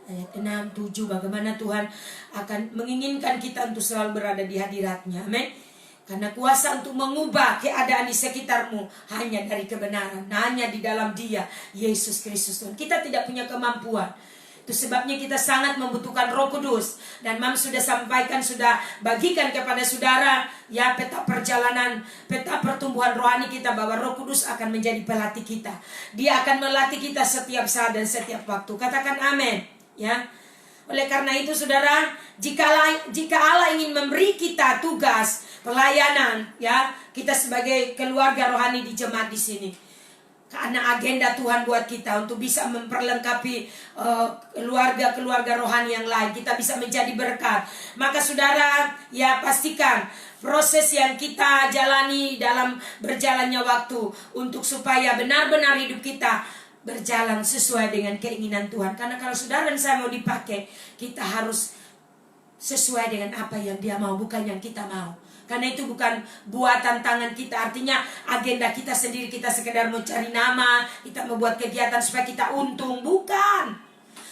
ayat 6, 7, bagaimana Tuhan akan menginginkan kita untuk selalu berada di hadiratnya. Amin. Karena kuasa untuk mengubah keadaan di sekitarmu hanya dari kebenaran, hanya di dalam Dia, Yesus Kristus Tuhan. Kita tidak punya kemampuan. Itu sebabnya kita sangat membutuhkan Roh Kudus. Dan Mam sudah sampaikan, sudah bagikan kepada saudara ya peta perjalanan, peta pertumbuhan rohani kita, bahwa Roh Kudus akan menjadi pelatih kita. Dia akan melatih kita setiap saat dan setiap waktu. Katakan amin ya. Oleh karena itu saudara, jika Allah ingin memberi kita tugas pelayanan ya, kita sebagai keluarga rohani di jemaat di sini, karena agenda Tuhan buat kita untuk bisa memperlengkapi keluarga-keluarga rohani yang lain, kita bisa menjadi berkat. Maka saudara ya pastikan proses yang kita jalani dalam berjalannya waktu untuk supaya benar-benar hidup kita berjalan sesuai dengan keinginan Tuhan. Karena kalau saudara dan saya mau dipakai, kita harus sesuai dengan apa yang Dia mau, bukan yang kita mau. Karena itu bukan buatan tangan kita. Artinya agenda kita sendiri, kita sekedar mau cari nama, kita membuat kegiatan supaya kita untung. Bukan.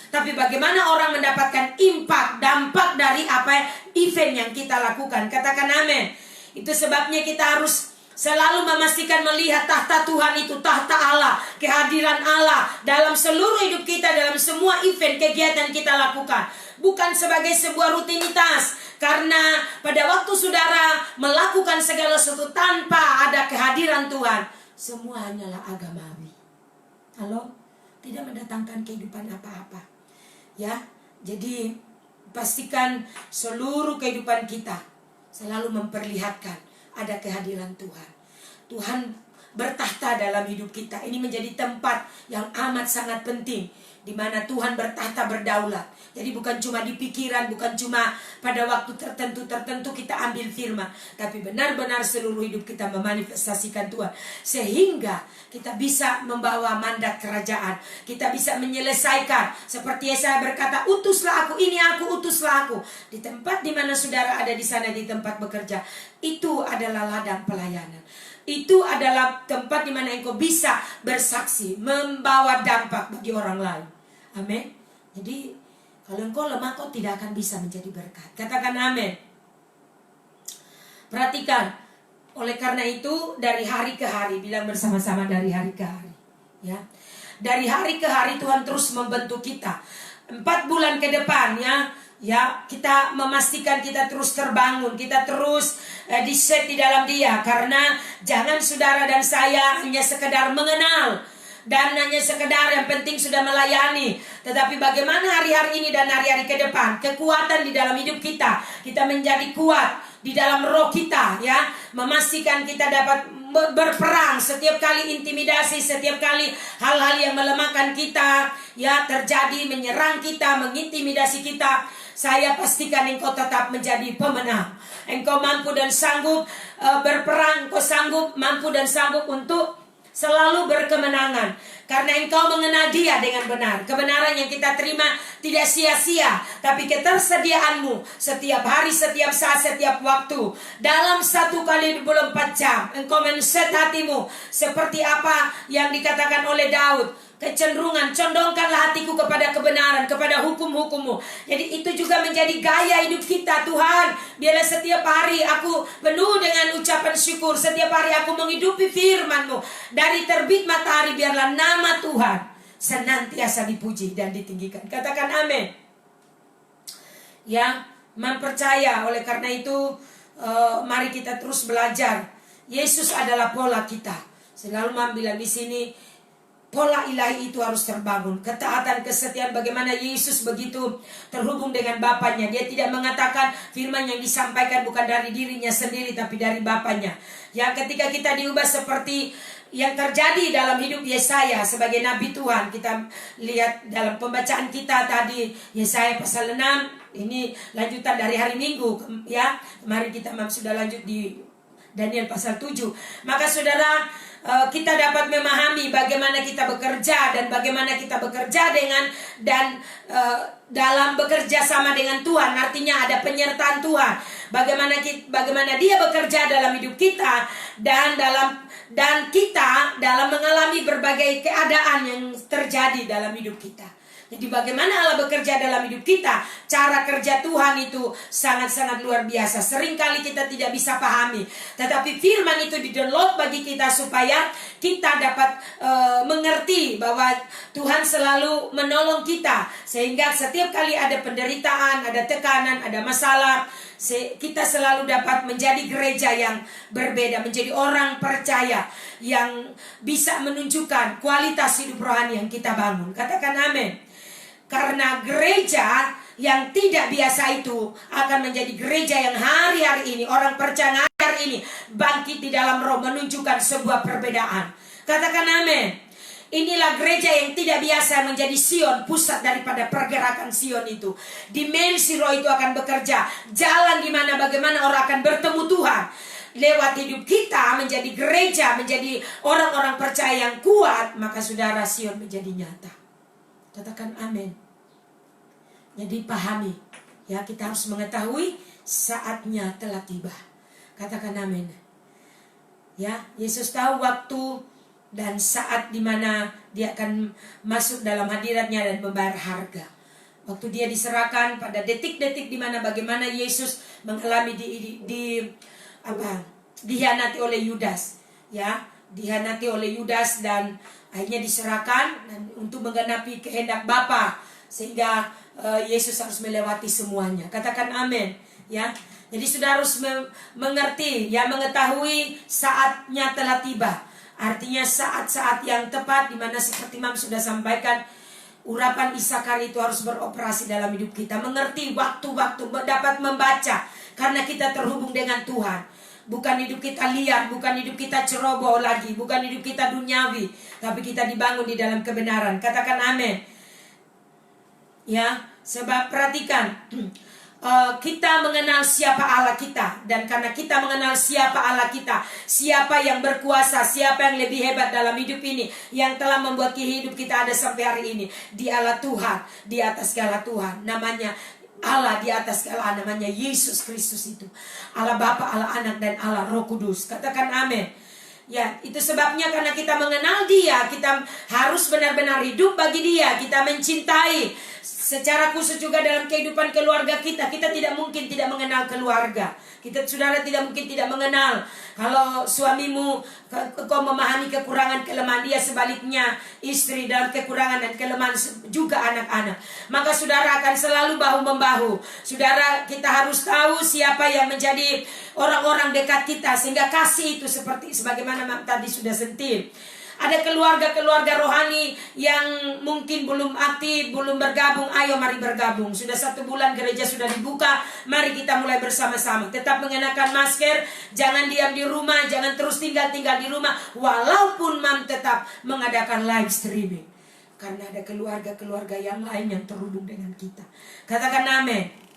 Tapi bagaimana orang mendapatkan impact, dampak dari apa event yang kita lakukan. Katakan amin. Itu sebabnya kita harus selalu memastikan melihat tahta Tuhan itu, tahta Allah, kehadiran Allah dalam seluruh hidup kita, dalam semua event, kegiatan kita lakukan. Bukan sebagai sebuah rutinitas. Karena pada waktu saudara melakukan segala sesuatu tanpa ada kehadiran Tuhan, semua hanyalah agamawi. Halo? Tidak mendatangkan kehidupan apa-apa. Ya, jadi pastikan seluruh kehidupan kita selalu memperlihatkan ada kehadiran Tuhan. Tuhan bertahta dalam hidup kita. Ini menjadi tempat yang amat sangat penting, di mana Tuhan bertahta berdaulat. Jadi bukan cuma di pikiran, bukan cuma pada waktu tertentu kita ambil firman, tapi benar-benar seluruh hidup kita memanifestasikan Tuhan. Sehingga kita bisa membawa mandat kerajaan. Kita bisa menyelesaikan. Seperti Yesaya berkata, utuslah aku, ini aku, utuslah aku. Di tempat di mana saudara ada di sana, di tempat bekerja, itu adalah ladang pelayanan. Itu adalah tempat di mana engkau bisa bersaksi, membawa dampak bagi orang lain. Amin. Jadi kalau engkau lemah, kau tidak akan bisa menjadi berkat. Katakan amin. Perhatikan. Oleh karena itu, dari hari ke hari, bilang bersama-sama, dari hari ke hari. Ya, dari hari ke hari Tuhan terus membentuk kita. 4 bulan ke depan ya kita memastikan kita terus terbangun, kita terus di-set di dalam Dia. Karena jangan saudara dan saya hanya sekedar mengenal dan hanya sekedar yang penting sudah melayani, tetapi bagaimana hari-hari ini dan hari-hari ke depan, kekuatan di dalam hidup kita menjadi kuat di dalam roh kita ya, memastikan kita dapat berperang setiap kali intimidasi, setiap kali hal-hal yang melemahkan kita ya terjadi, menyerang kita, mengintimidasi kita. Saya pastikan engkau tetap menjadi pemenang. Engkau mampu dan sanggup berperang, engkau sanggup, mampu dan sanggup untuk selalu berkemenangan. Karena engkau mengenal Dia dengan benar. Kebenaran yang kita terima tidak sia-sia, tapi ketersediaanmu setiap hari, setiap saat, setiap waktu. Dalam 1 kali 24 jam engkau men-set hatimu seperti apa yang dikatakan oleh Daud. Kecenderungan, condongkanlah hatiku kepada kebenaran, kepada hukum-hukummu. Jadi itu juga menjadi gaya hidup kita. Tuhan, biarlah setiap hari aku penuh dengan ucapan syukur. Setiap hari aku menghidupi firman-Mu. Dari terbit matahari biarlah nama Tuhan senantiasa dipuji dan ditinggikan. Katakan amin. Ya, mempercaya. Oleh karena itu mari kita terus belajar. Yesus adalah pola kita. Selalu bilang di sini, pola ilahi itu harus terbangun. Ketaatan, kesetiaan, bagaimana Yesus begitu terhubung dengan Bapaknya. Dia tidak mengatakan firman yang disampaikan bukan dari dirinya sendiri, tapi dari Bapaknya. Ya, ketika kita diubah seperti yang terjadi dalam hidup Yesaya sebagai Nabi Tuhan. Kita lihat dalam pembacaan kita tadi, Yesaya pasal 6. Ini lanjutan dari hari Minggu ya. Kemarin kita sudah lanjut di Daniel pasal 7. Maka saudara, kita dapat memahami bagaimana kita bekerja dan bagaimana kita bekerja dalam bekerja sama dengan Tuhan. Artinya ada penyertaan Tuhan. Bagaimana Dia bekerja dalam hidup kita dan kita dalam mengalami berbagai keadaan yang terjadi dalam hidup kita. Jadi bagaimana Allah bekerja dalam hidup kita, cara kerja Tuhan itu sangat-sangat luar biasa. Seringkali kita tidak bisa pahami, tetapi firman itu di-download bagi kita supaya kita dapat mengerti bahwa Tuhan selalu menolong kita, sehingga setiap kali ada penderitaan, ada tekanan, ada masalah, kita selalu dapat menjadi gereja yang berbeda, menjadi orang percaya yang bisa menunjukkan kualitas hidup rohani yang kita bangun. Katakan amin. Karena gereja yang tidak biasa itu akan menjadi gereja yang hari-hari ini, orang percaya hari ini bangkit di dalam roh, menunjukkan sebuah perbedaan. Katakan amin. Inilah gereja yang tidak biasa, menjadi Sion, pusat daripada pergerakan Sion itu. Dimensi roh itu akan bekerja, jalan di mana bagaimana orang akan bertemu Tuhan. Lewat hidup kita menjadi gereja, menjadi orang-orang percaya yang kuat, maka saudara, Sion menjadi nyata. Katakan amin. Jadi pahami, ya, kita harus mengetahui saatnya telah tiba. Katakan amin. Ya, Yesus tahu waktu dan saat di mana dia akan masuk dalam hadiratnya dan membayar harga. Waktu dia diserahkan, pada detik-detik di mana bagaimana Yesus mengalami dihianati oleh Yudas, ya, dihianati oleh Yudas dan akhirnya diserahkan dan untuk menggenapi kehendak Bapa, sehingga Yesus harus melewati semuanya. Katakan amin, ya. Jadi sudah harus mengerti, ya, mengetahui saatnya telah tiba. Artinya saat-saat yang tepat di mana seperti Mam sudah sampaikan, urapan Isakar itu harus beroperasi dalam hidup kita. Mengerti waktu-waktu, dapat membaca, karena kita terhubung dengan Tuhan. Bukan hidup kita liar, bukan hidup kita ceroboh lagi, bukan hidup kita duniawi, tapi kita dibangun di dalam kebenaran. Katakan amin. Ya, sebab perhatikan, kita mengenal siapa Allah kita, dan karena kita mengenal siapa Allah kita, siapa yang berkuasa, siapa yang lebih hebat dalam hidup ini, yang telah membuat hidup kita ada sampai hari ini, Dialah Tuhan, di atas segala Tuhan, namanya Allah, di atas segala, namanya Yesus Kristus itu, Allah Bapa, Allah Anak, dan Allah Roh Kudus. Katakan amin. Ya, itu sebabnya karena kita mengenal Dia, kita harus benar-benar hidup bagi Dia, kita mencintai. Secara khusus juga dalam kehidupan keluarga kita, kita tidak mungkin tidak mengenal keluarga. Kita, saudara, tidak mungkin tidak mengenal. Kalau suamimu, kau memahami kekurangan kelemahan dia, sebaliknya istri dalam kekurangan dan kelemahan juga anak-anak, maka saudara akan selalu bahu-membahu. Saudara, kita harus tahu siapa yang menjadi orang-orang dekat kita, sehingga kasih itu seperti sebagaimana tadi sudah sentil. Ada keluarga-keluarga rohani yang mungkin belum aktif, belum bergabung. Ayo mari bergabung. Sudah 1 bulan gereja sudah dibuka. Mari kita mulai bersama-sama. Tetap mengenakan masker. Jangan diam di rumah. Jangan terus tinggal di rumah. Walaupun Mam tetap mengadakan live streaming. Karena ada keluarga-keluarga yang lain yang terhubung dengan kita. Katakan amin.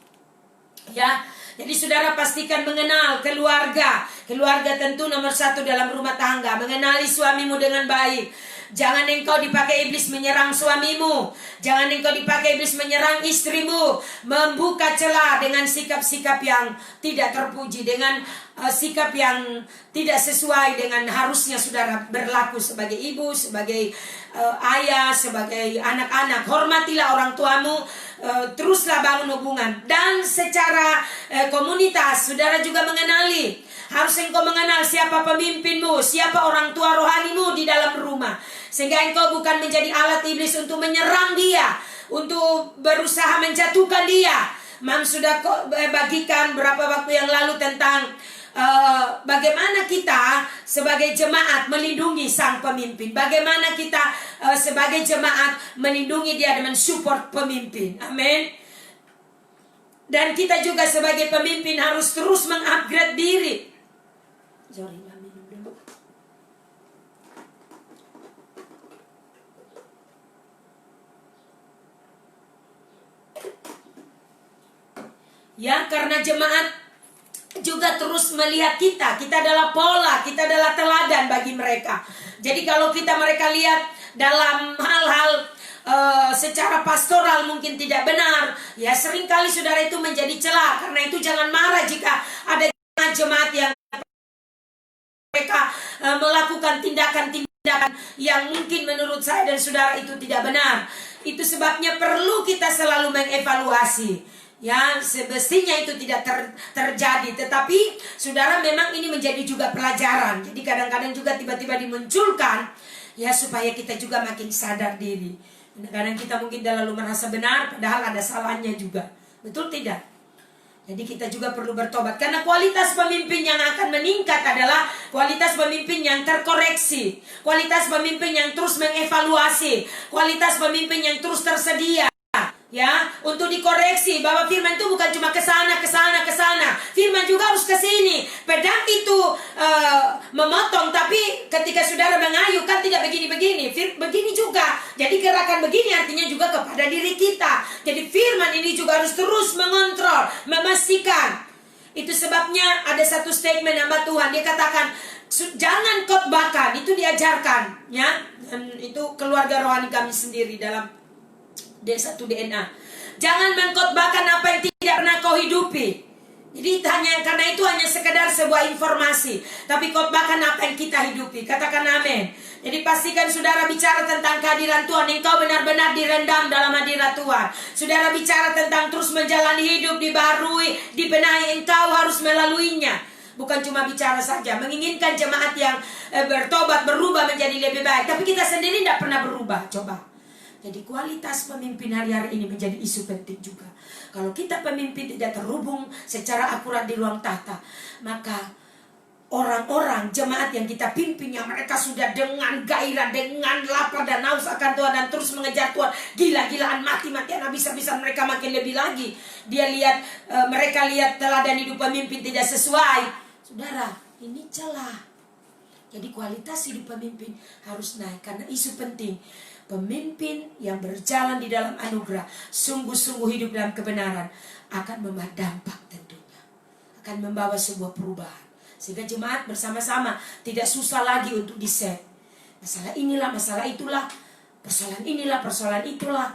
Ya, jadi saudara pastikan mengenal keluarga. Keluarga tentu nomor 1 dalam rumah tangga. Mengenali suamimu dengan baik. Jangan engkau dipakai iblis menyerang suamimu. Jangan engkau dipakai iblis menyerang istrimu. Membuka celah dengan sikap-sikap yang tidak terpuji, dengan sikap yang tidak sesuai dengan harusnya saudara berlaku sebagai ibu, sebagai ayah, sebagai anak-anak. Hormatilah orang tuamu. Teruslah bangun hubungan. Dan secara komunitas, saudara juga mengenali. Harus engkau mengenal siapa pemimpinmu, siapa orang tua rohanimu di dalam rumah, sehingga engkau bukan menjadi alat iblis untuk menyerang dia, untuk berusaha menjatuhkan dia. Mam sudah bagikan berapa waktu yang lalu tentang bagaimana kita sebagai jemaat melindungi sang pemimpin, bagaimana kita sebagai jemaat melindungi dia dengan support pemimpin. Amin. Dan kita juga sebagai pemimpin harus terus mengupgrade diri. Sorry, minum dulu. Ya, karena jemaat juga terus melihat kita adalah pola, kita adalah teladan bagi mereka. Jadi kalau mereka lihat dalam hal-hal secara pastoral mungkin tidak benar, ya seringkali saudara itu menjadi celah. Karena itu jangan marah jika ada jemaat yang mereka melakukan tindakan-tindakan yang mungkin menurut saya dan saudara itu tidak benar. Itu sebabnya perlu kita selalu mengevaluasi. Ya, semestinya itu tidak terjadi. Tetapi saudara, memang ini menjadi juga pelajaran. Jadi kadang-kadang juga tiba-tiba dimunculkan, Ya, supaya kita juga makin sadar diri. Kadang-kadang kita mungkin lalu merasa benar, padahal ada salahnya juga. Betul tidak? Jadi kita juga perlu bertobat. Karena kualitas pemimpin yang akan meningkat adalah kualitas pemimpin yang terkoreksi. Kualitas pemimpin yang terus mengevaluasi. Kualitas pemimpin yang terus tersedia. Ya, untuk dikoreksi bahwa firman itu bukan cuma ke sana. Firman juga harus ke sini. Pedang itu memotong, tapi ketika saudara mengayuh kan tidak begini-begini. Begini juga. Jadi gerakan begini artinya juga kepada diri kita. Jadi firman ini juga harus terus mengontrol, memastikan. Itu sebabnya ada satu statement hamba Tuhan, dia katakan jangan khotbahkan, itu diajarkan, ya. Dan itu keluarga rohani kami sendiri dalam D1 DNA. Jangan mengkhotbahkan apa yang tidak pernah kau hidupi. Jadi karena itu hanya sekedar sebuah informasi, tapi khotbahkan apa yang kita hidupi. Katakan amin. Jadi pastikan saudara bicara tentang kehadiran Tuhan, engkau benar-benar direndam dalam hadirat Tuhan. Saudara bicara tentang terus menjalani hidup, dibaharui, dibenahi, engkau harus melaluinya. Bukan cuma bicara saja, menginginkan jemaat yang bertobat, berubah menjadi lebih baik, tapi kita sendiri tidak pernah berubah. Coba. Jadi kualitas pemimpin hari-hari ini menjadi isu penting juga. Kalau kita pemimpin tidak terhubung secara akurat di ruang tahta, maka orang-orang jemaat yang kita pimpin, yang mereka sudah dengan gairah, dengan lapar dan haus akan Tuhan dan terus mengejar Tuhan, gila-gilaan, mati-matian, habis-habisan, mereka makin lebih lagi. Mereka lihat teladan hidup pemimpin tidak sesuai. Saudara, ini celah. Jadi kualitas hidup pemimpin harus naik karena isu penting. Pemimpin yang berjalan di dalam anugerah, sungguh-sungguh hidup dalam kebenaran, akan membawa dampak tentunya. Akan membawa sebuah perubahan. Sehingga jemaat bersama-sama tidak susah lagi untuk di-set. Masalah inilah, masalah itulah, persoalan inilah, persoalan itulah.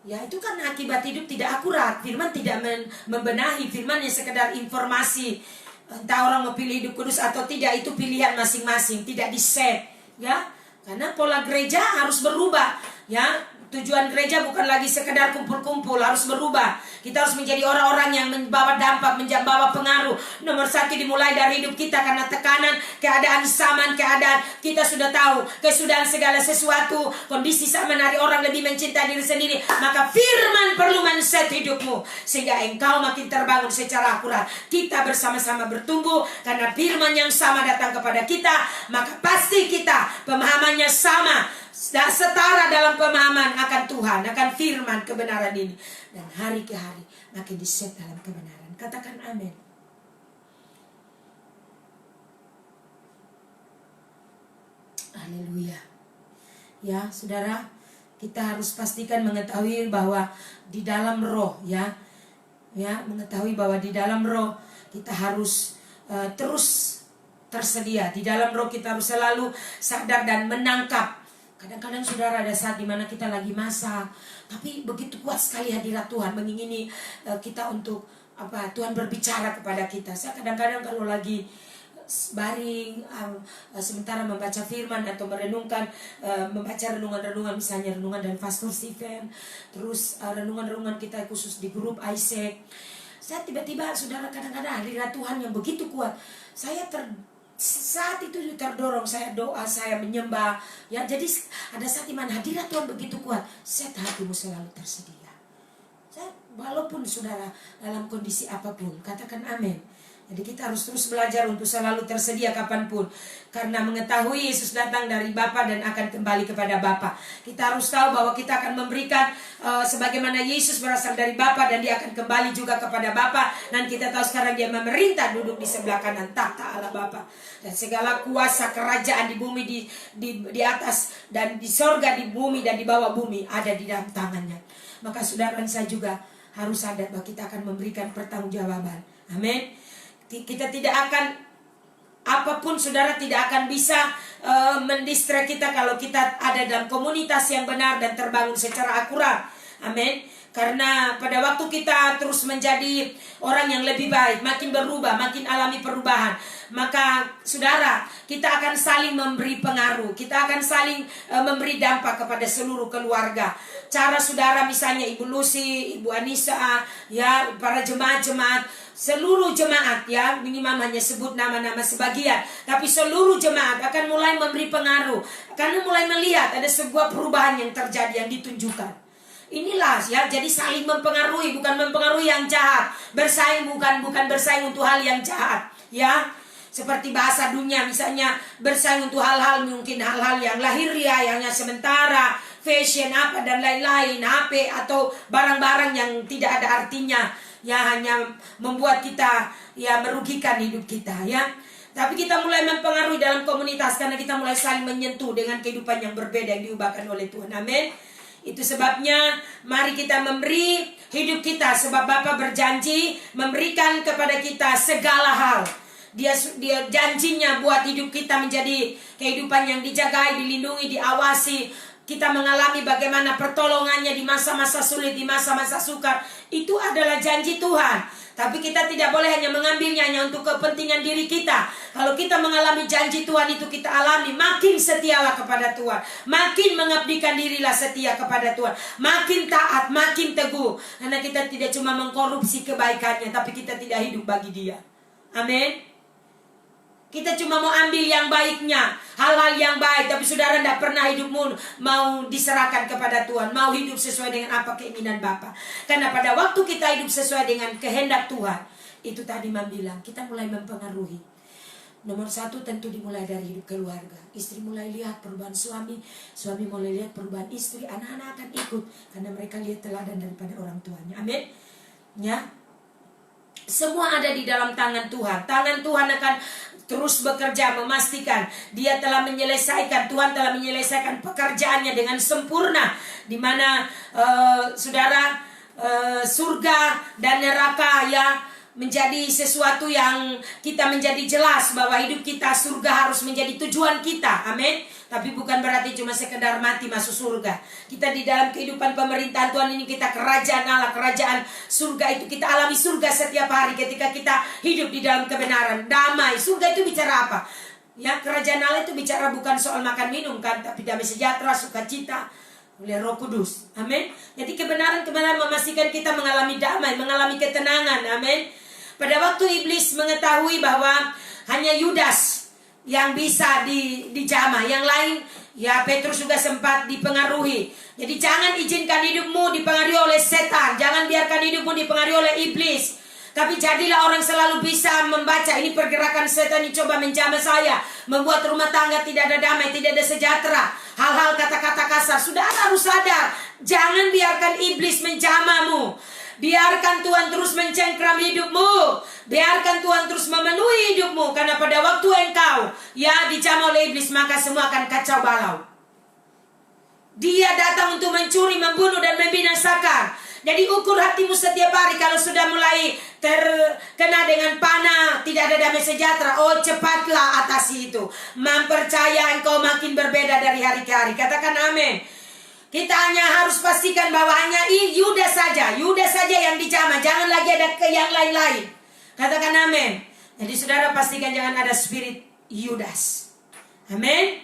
Ya, itu kan akibat hidup tidak akurat. Firman tidak membenahi, firman yang sekedar informasi. Entah orang mau pilih hidup kudus atau tidak, itu pilihan masing-masing, tidak di-set. Ya, karena pola gereja harus berubah, ya. Tujuan gereja bukan lagi sekedar kumpul-kumpul, harus berubah. Kita harus menjadi orang-orang yang membawa dampak, membawa pengaruh. Nomor satu dimulai dari hidup kita, karena tekanan, keadaan zaman, keadaan kita sudah tahu, kesudahan segala sesuatu, kondisi zaman hari orang lebih mencintai diri sendiri. Maka firman perlu men-set hidupmu sehingga engkau makin terbangun secara akurat. Kita bersama-sama bertumbuh karena firman yang sama datang kepada kita, maka pasti kita pemahamannya sama, setara dalam pemahaman akan Tuhan, akan firman kebenaran ini. Dan hari ke hari makin di-set dalam kebenaran. Katakan amin. Haleluya. Ya, saudara, kita harus pastikan mengetahui bahwa di dalam roh, ya, mengetahui bahwa di dalam roh kita harus terus tersedia. Di dalam roh kita harus selalu sadar dan menangkap. Kadang-kadang saudara ada saat dimana kita lagi masak, tapi begitu kuat sekali hadirat Tuhan mengingini kita untuk Tuhan berbicara kepada kita. Saya kadang-kadang kalau lagi baring sementara membaca firman atau merenungkan, membaca renungan-renungan, misalnya renungan dan Pastor Stephen, terus renungan-renungan kita khusus di grup Isaac, saya tiba-tiba saudara kadang-kadang hadirat Tuhan yang begitu kuat, saat itu terdorong, saya doa, saya menyembah, ya. Jadi ada saat di mana hadirat Tuhan begitu kuat, set hatimu selalu tersedia. Walaupun saudara dalam kondisi apapun, katakan amin. Jadi kita harus terus belajar untuk selalu tersedia kapanpun. Karena mengetahui Yesus datang dari Bapa dan akan kembali kepada Bapa. Kita harus tahu bahwa kita akan memberikan sebagaimana Yesus berasal dari Bapa dan dia akan kembali juga kepada Bapa. Dan kita tahu sekarang dia memerintah duduk di sebelah kanan tahta Allah Bapa. Dan segala kuasa kerajaan di bumi, di atas dan di sorga, di bumi dan di bawah bumi ada di dalam tangannya. Maka saudara dan saya juga harus sadar bahwa kita akan memberikan pertanggungjawaban. Amin. Kita tidak akan, apapun saudara tidak akan bisa mendistract kita kalau kita ada dalam komunitas yang benar dan terbangun secara akurat. Amin. Karena pada waktu kita terus menjadi orang yang lebih baik, makin berubah, makin alami perubahan, maka saudara, kita akan saling memberi pengaruh, kita akan saling memberi dampak kepada seluruh keluarga. Cara saudara misalnya Ibu Lucy, Ibu Anissa, ya, para jemaat-jemaat, seluruh jemaat, ya, minimal hanya sebut nama-nama sebagian, tapi seluruh jemaat akan mulai memberi pengaruh, karena mulai melihat ada sebuah perubahan yang terjadi, yang ditunjukkan. Inilah, ya, jadi saling mempengaruhi, bukan mempengaruhi yang jahat. Bersaing bukan bersaing untuk hal yang jahat, ya. Seperti bahasa dunia misalnya, bersaing untuk hal-hal mungkin hal-hal yang lahiriah, yang hanya sementara, fashion apa dan lain-lain, HP atau barang-barang yang tidak ada artinya, ya, hanya membuat kita, ya, merugikan hidup kita, ya. Tapi kita mulai mempengaruhi dalam komunitas karena kita mulai saling menyentuh dengan kehidupan yang berbeda yang diubahkan oleh Tuhan. Amin. Itu sebabnya mari kita memberi hidup kita, sebab Bapa berjanji memberikan kepada kita segala hal. Dia janjinya buat hidup kita menjadi kehidupan yang dijagai, dilindungi, diawasi. Kita mengalami bagaimana pertolongannya di masa-masa sulit, di masa-masa sukar. Itu adalah janji Tuhan. Tapi kita tidak boleh hanya mengambilnya hanya untuk kepentingan diri kita. Kalau kita mengalami janji Tuhan itu kita alami, makin setialah kepada Tuhan, makin mengabdikan dirilah setia kepada Tuhan, makin taat, makin teguh. Karena kita tidak cuma mengkorupsi kebaikannya, tapi kita tidak hidup bagi Dia. Amin. Kita cuma mau ambil yang baiknya, hal-hal yang baik, tapi saudara tidak pernah hidupmu mau diserahkan kepada Tuhan, mau hidup sesuai dengan apa keinginan Bapa. Karena pada waktu kita hidup sesuai dengan kehendak Tuhan, itu tadi Mam bilang, kita mulai mempengaruhi. Nomor satu tentu dimulai dari hidup keluarga. Istri mulai lihat perubahan suami, suami mulai lihat perubahan istri, anak-anak akan ikut karena mereka lihat teladan daripada orang tuanya. Amin. Ya. Semua ada di dalam tangan Tuhan. Tangan Tuhan akan terus bekerja memastikan Dia telah menyelesaikan, Tuhan telah menyelesaikan pekerjaannya dengan sempurna, di mana saudara, surga dan neraka, ya, menjadi sesuatu yang kita menjadi jelas bahwa hidup kita, surga harus menjadi tujuan kita. Amin. Tapi bukan berarti cuma sekedar mati masuk surga. Kita di dalam kehidupan pemerintahan Tuhan ini, kita kerajaan Allah, kerajaan surga itu kita alami surga setiap hari ketika kita hidup di dalam kebenaran, damai. Surga itu bicara apa? Ya, kerajaan Allah itu bicara bukan soal makan minum kan, tapi damai sejahtera, sukacita oleh Roh Kudus. Amin. Jadi kebenaran-kebenaran memastikan kita mengalami damai, mengalami ketenangan. Amin. Pada waktu iblis mengetahui bahwa hanya Yudas yang bisa dijamah, yang lain, ya, Petrus juga sempat dipengaruhi. Jadi jangan izinkan hidupmu dipengaruhi oleh setan, jangan biarkan hidupmu dipengaruhi oleh iblis. Tapi jadilah orang selalu bisa membaca, ini pergerakan setan ini coba menjamah saya, membuat rumah tangga tidak ada damai, tidak ada sejahtera, hal-hal kata-kata kasar. Sudah harus sadar, jangan biarkan iblis menjamahmu. Biarkan Tuhan terus mencengkram hidupmu. Biarkan Tuhan terus memenuhi hidupmu. Karena pada waktu engkau, ya, dijamah oleh iblis, maka semua akan kacau balau. Dia datang untuk mencuri, membunuh, dan membinasakan. Jadi ukur hatimu setiap hari. Kalau sudah mulai terkena dengan panah, tidak ada damai sejahtera, oh, cepatlah atasi itu. Mempercaya engkau makin berbeda dari hari ke hari. Katakan amin. Kita hanya harus pastikan bahwa hanya Yudas saja yang dijamah. Jangan lagi ada ke yang lain-lain. Katakan amin. Jadi saudara pastikan jangan ada spirit Yudas. Amin.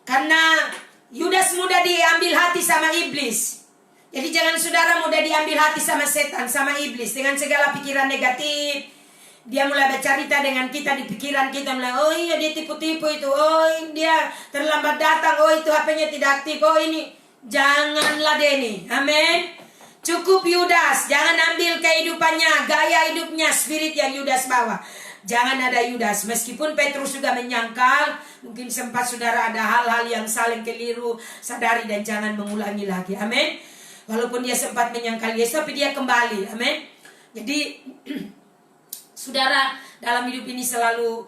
Karena Yudas mudah diambil hati sama iblis. Jadi jangan saudara mudah diambil hati sama setan, sama iblis. Dengan segala pikiran negatif. Dia mulai bercerita dengan kita di pikiran kita. Mulai, oh iya dia tipu-tipu itu. Oh dia terlambat datang. Oh itu HP-nya tidak aktif. Oh ini. Janganlah Deni. Amin. Cukup Yudas. Jangan ambil kehidupannya, gaya hidupnya, spirit yang Yudas bawa. Jangan ada Yudas. Meskipun Petrus juga menyangkal, mungkin sempat saudara ada hal-hal yang saling keliru, sadari dan jangan mengulangi lagi. Amin. Walaupun dia sempat menyangkal Yesus, tapi dia kembali. Amin. Jadi saudara, dalam hidup ini selalu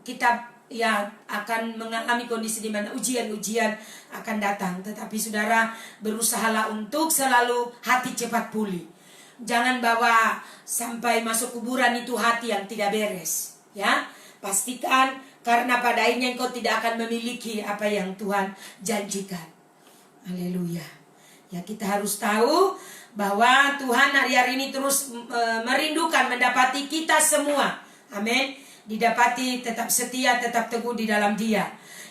kita, ya, akan mengalami kondisi di mana ujian-ujian akan datang. Tetapi saudara, berusahalah untuk selalu hati cepat pulih. Jangan bawa sampai masuk kuburan itu hati yang tidak beres. Ya, pastikan, karena pada akhirnya engkau tidak akan memiliki apa yang Tuhan janjikan. Haleluya. Ya, kita harus tahu bahwa Tuhan hari-hari ini terus merindukan mendapati kita semua. Amin. Didapati tetap setia, tetap teguh di dalam Dia.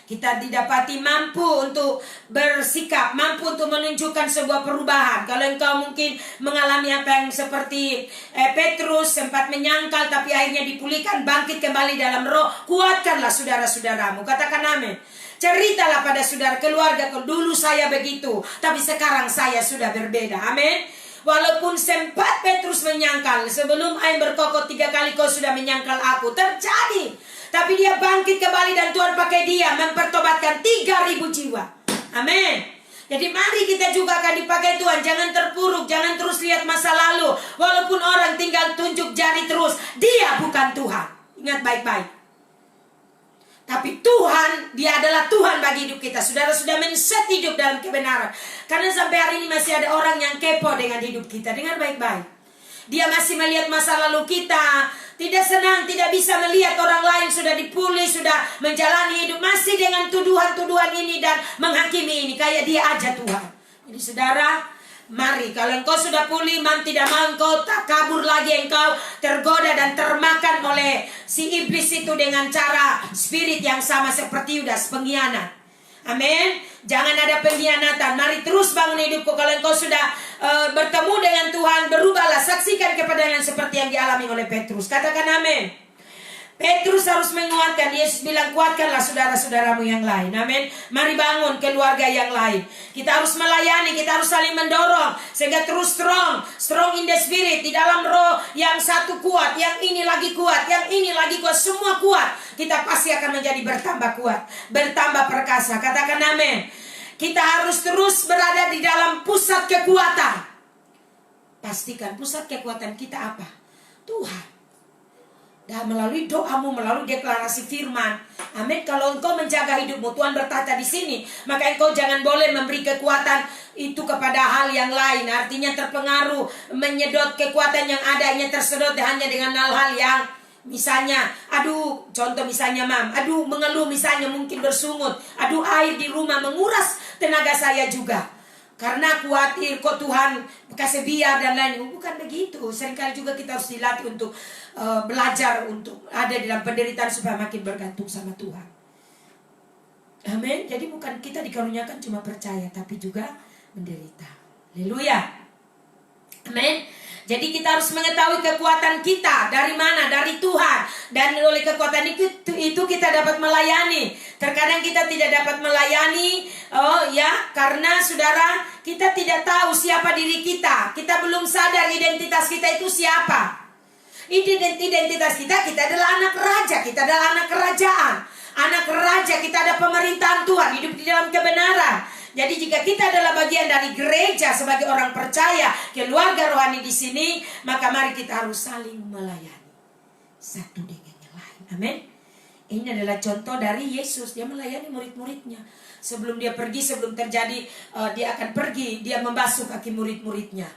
Kita didapati mampu untuk bersikap, mampu untuk menunjukkan sebuah perubahan. Kalau engkau mungkin mengalami apa yang seperti Petrus, sempat menyangkal tapi akhirnya dipulihkan, bangkit kembali dalam roh, kuatkanlah saudara-saudaramu. Katakan amin. Ceritalah pada saudara keluarga, dulu saya begitu, tapi sekarang saya sudah berbeda. Amin. Walaupun sempat Petrus menyangkal, sebelum air berkokok 3 kali kau sudah menyangkal aku, terjadi. Tapi dia bangkit kembali dan Tuhan pakai dia mempertobatkan 3.000 jiwa. Amin. Jadi mari kita juga akan dipakai Tuhan. Jangan terpuruk, jangan terus lihat masa lalu. Walaupun orang tinggal tunjuk jari terus, dia bukan Tuhan. Ingat baik-baik. Tapi Tuhan, Dia adalah Tuhan bagi hidup kita. Saudara sudah men-set hidup dalam kebenaran. Karena sampai hari ini masih ada orang yang kepo dengan hidup kita. Dengar baik-baik. Dia masih melihat masa lalu kita, tidak senang, tidak bisa melihat orang lain sudah dipulih, sudah menjalani hidup, masih dengan tuduhan-tuduhan ini dan menghakimi ini. Kayak dia aja Tuhan. Jadi saudara, mari kalau engkau sudah pulih, tidak mau engkau tak kabur lagi, engkau tergoda dan termakan oleh si iblis itu dengan cara spirit yang sama seperti Yudas, pengkhianat. Amin. Jangan ada pengkhianatan. Mari terus bangun hidupku. Kalau engkau sudah bertemu dengan Tuhan, berubahlah. Saksikan kepadanya seperti yang dialami oleh Petrus. Katakan amin. Petrus harus menguatkan. Yesus bilang, kuatkanlah saudara-saudaramu yang lain. Amin. Mari bangun keluarga yang lain. Kita harus melayani, kita harus saling mendorong sehingga terus strong in the spirit, di dalam roh. Yang satu kuat, yang ini lagi kuat, yang ini lagi kuat, semua kuat. Kita pasti akan menjadi bertambah kuat, bertambah perkasa. Katakan amin. Kita harus terus berada di dalam pusat kekuatan. Pastikan pusat kekuatan kita apa? Tuhan. Dan melalui doamu, melalui deklarasi firman. Amin. Kalau engkau menjaga hidupmu, Tuhan berkata di sini, maka engkau jangan boleh memberi kekuatan itu kepada hal yang lain. Artinya terpengaruh, menyedot kekuatan yang ada, hanya tersedot hanya dengan hal-hal yang misalnya, contoh misalnya mengeluh misalnya, mungkin bersungut, air di rumah menguras tenaga saya juga. Karena khawatir kok Tuhan kasih biar dan lain. Bukan begitu. Seringkali juga kita harus dilatih untuk belajar untuk ada dalam penderitaan supaya makin bergantung sama Tuhan. Amin. Jadi bukan kita dikaruniakan cuma percaya, tapi juga menderita. Haleluya. Amin. Jadi kita harus mengetahui kekuatan kita dari mana, dari Tuhan. Dan oleh kekuatan itu kita dapat melayani. Terkadang kita tidak dapat melayani, karena saudara, kita tidak tahu siapa diri kita. Kita belum sadar identitas kita itu siapa. Identitas kita adalah anak raja, kita adalah anak kerajaan. Anak raja, kita ada pemerintahan Tuhan, hidup di dalam kebenaran. Jadi jika kita adalah bagian dari gereja sebagai orang percaya, keluarga rohani di sini, maka mari kita harus saling melayani satu dengan yang lain. Amin. Ini adalah contoh dari Yesus. Dia melayani murid-muridnya. Sebelum dia pergi, sebelum terjadi dia akan pergi, dia membasuh kaki murid-muridnya.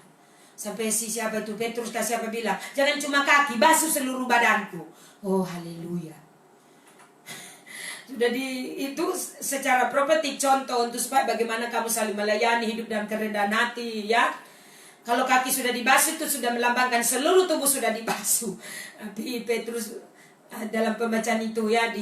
Sampai siapa itu Petrus kasih apa bilang, jangan cuma kaki, basuh seluruh badanku. Oh haleluya. Sudah itu secara prophetik contoh untuk supaya bagaimana kamu saling melayani, hidup dalam kerendahan hati, ya. Kalau kaki sudah dibasuh itu sudah melambangkan seluruh tubuh sudah dibasuh. Tapi Petrus dalam pembacaan itu ya di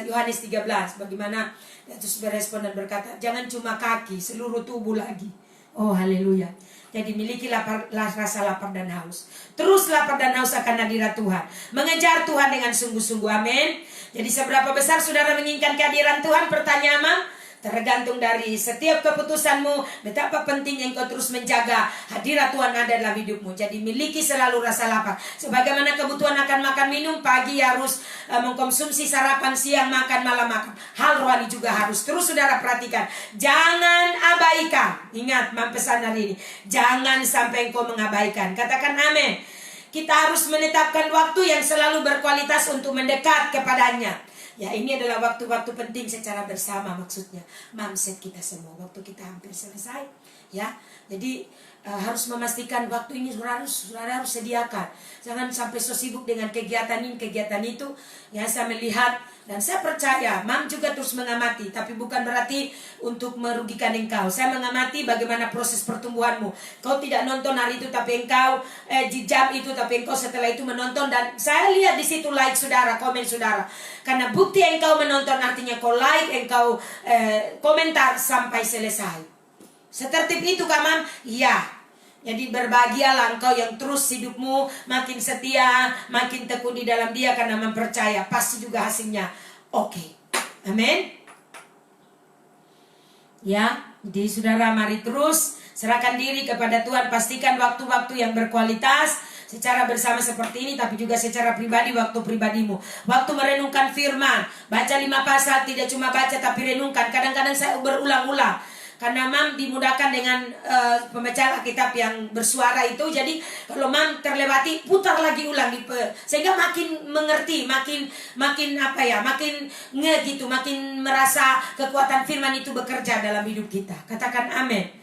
Yohanes 13 bagaimana Petrus berespon dan berkata, jangan cuma kaki, seluruh tubuh lagi. Oh haleluya. Jadi milikilah rasa lapar dan haus. Terus lapar dan haus akan hadirat Tuhan. Mengejar Tuhan dengan sungguh-sungguh. Amin. Jadi seberapa besar saudara menginginkan kehadiran Tuhan? Pertanyaan tergantung dari setiap keputusanmu. Betapa pentingnya engkau terus menjaga hadirat Tuhan ada dalam hidupmu. Jadi miliki selalu rasa lapar. Sebagaimana kebutuhan akan makan minum, pagi harus mengkonsumsi sarapan, siang makan, malam makan. Hal rohani juga harus. Terus saudara perhatikan. Jangan abaikan. Ingat pesan hari ini. Jangan sampai engkau mengabaikan. Katakan amin. Kita harus menetapkan waktu yang selalu berkualitas untuk mendekat kepadanya. Ya, ini adalah waktu-waktu penting secara bersama, maksudnya mindset kita semua. Waktu kita hampir selesai, ya. Jadi harus memastikan waktu ini saudara harus sediakan. Jangan sampai so sibuk dengan kegiatan ini, kegiatan itu. Ya, saya melihat dan saya percaya, Mam juga terus mengamati, tapi bukan berarti untuk merugikan engkau. Saya mengamati bagaimana proses pertumbuhanmu. Kau tidak nonton hari itu, tapi engkau di jam itu, tapi engkau setelah itu menonton. Dan saya lihat di situ like saudara, komen saudara. Karena bukti engkau menonton artinya kau like, engkau komentar sampai selesai. Setertib itu Kak Mam? Iya. Jadi berbahagialah engkau yang terus hidupmu makin setia, makin tekun di dalam Dia karena mempercaya. Pasti juga hasilnya oke. Amin. Ya, jadi saudara mari terus serahkan diri kepada Tuhan. Pastikan waktu-waktu yang berkualitas secara bersama seperti ini, tapi juga secara pribadi, waktu pribadimu. Waktu merenungkan firman, baca 5 pasal, tidak cuma baca tapi renungkan. Kadang-kadang saya berulang-ulang. Karena Mam dimudahkan dengan pembacaan Alkitab yang bersuara itu. Jadi kalau Mam terlewati, putar lagi ulang sehingga makin mengerti, makin apa ya, makin gitu, makin merasa kekuatan firman itu bekerja dalam hidup kita. Katakan amin.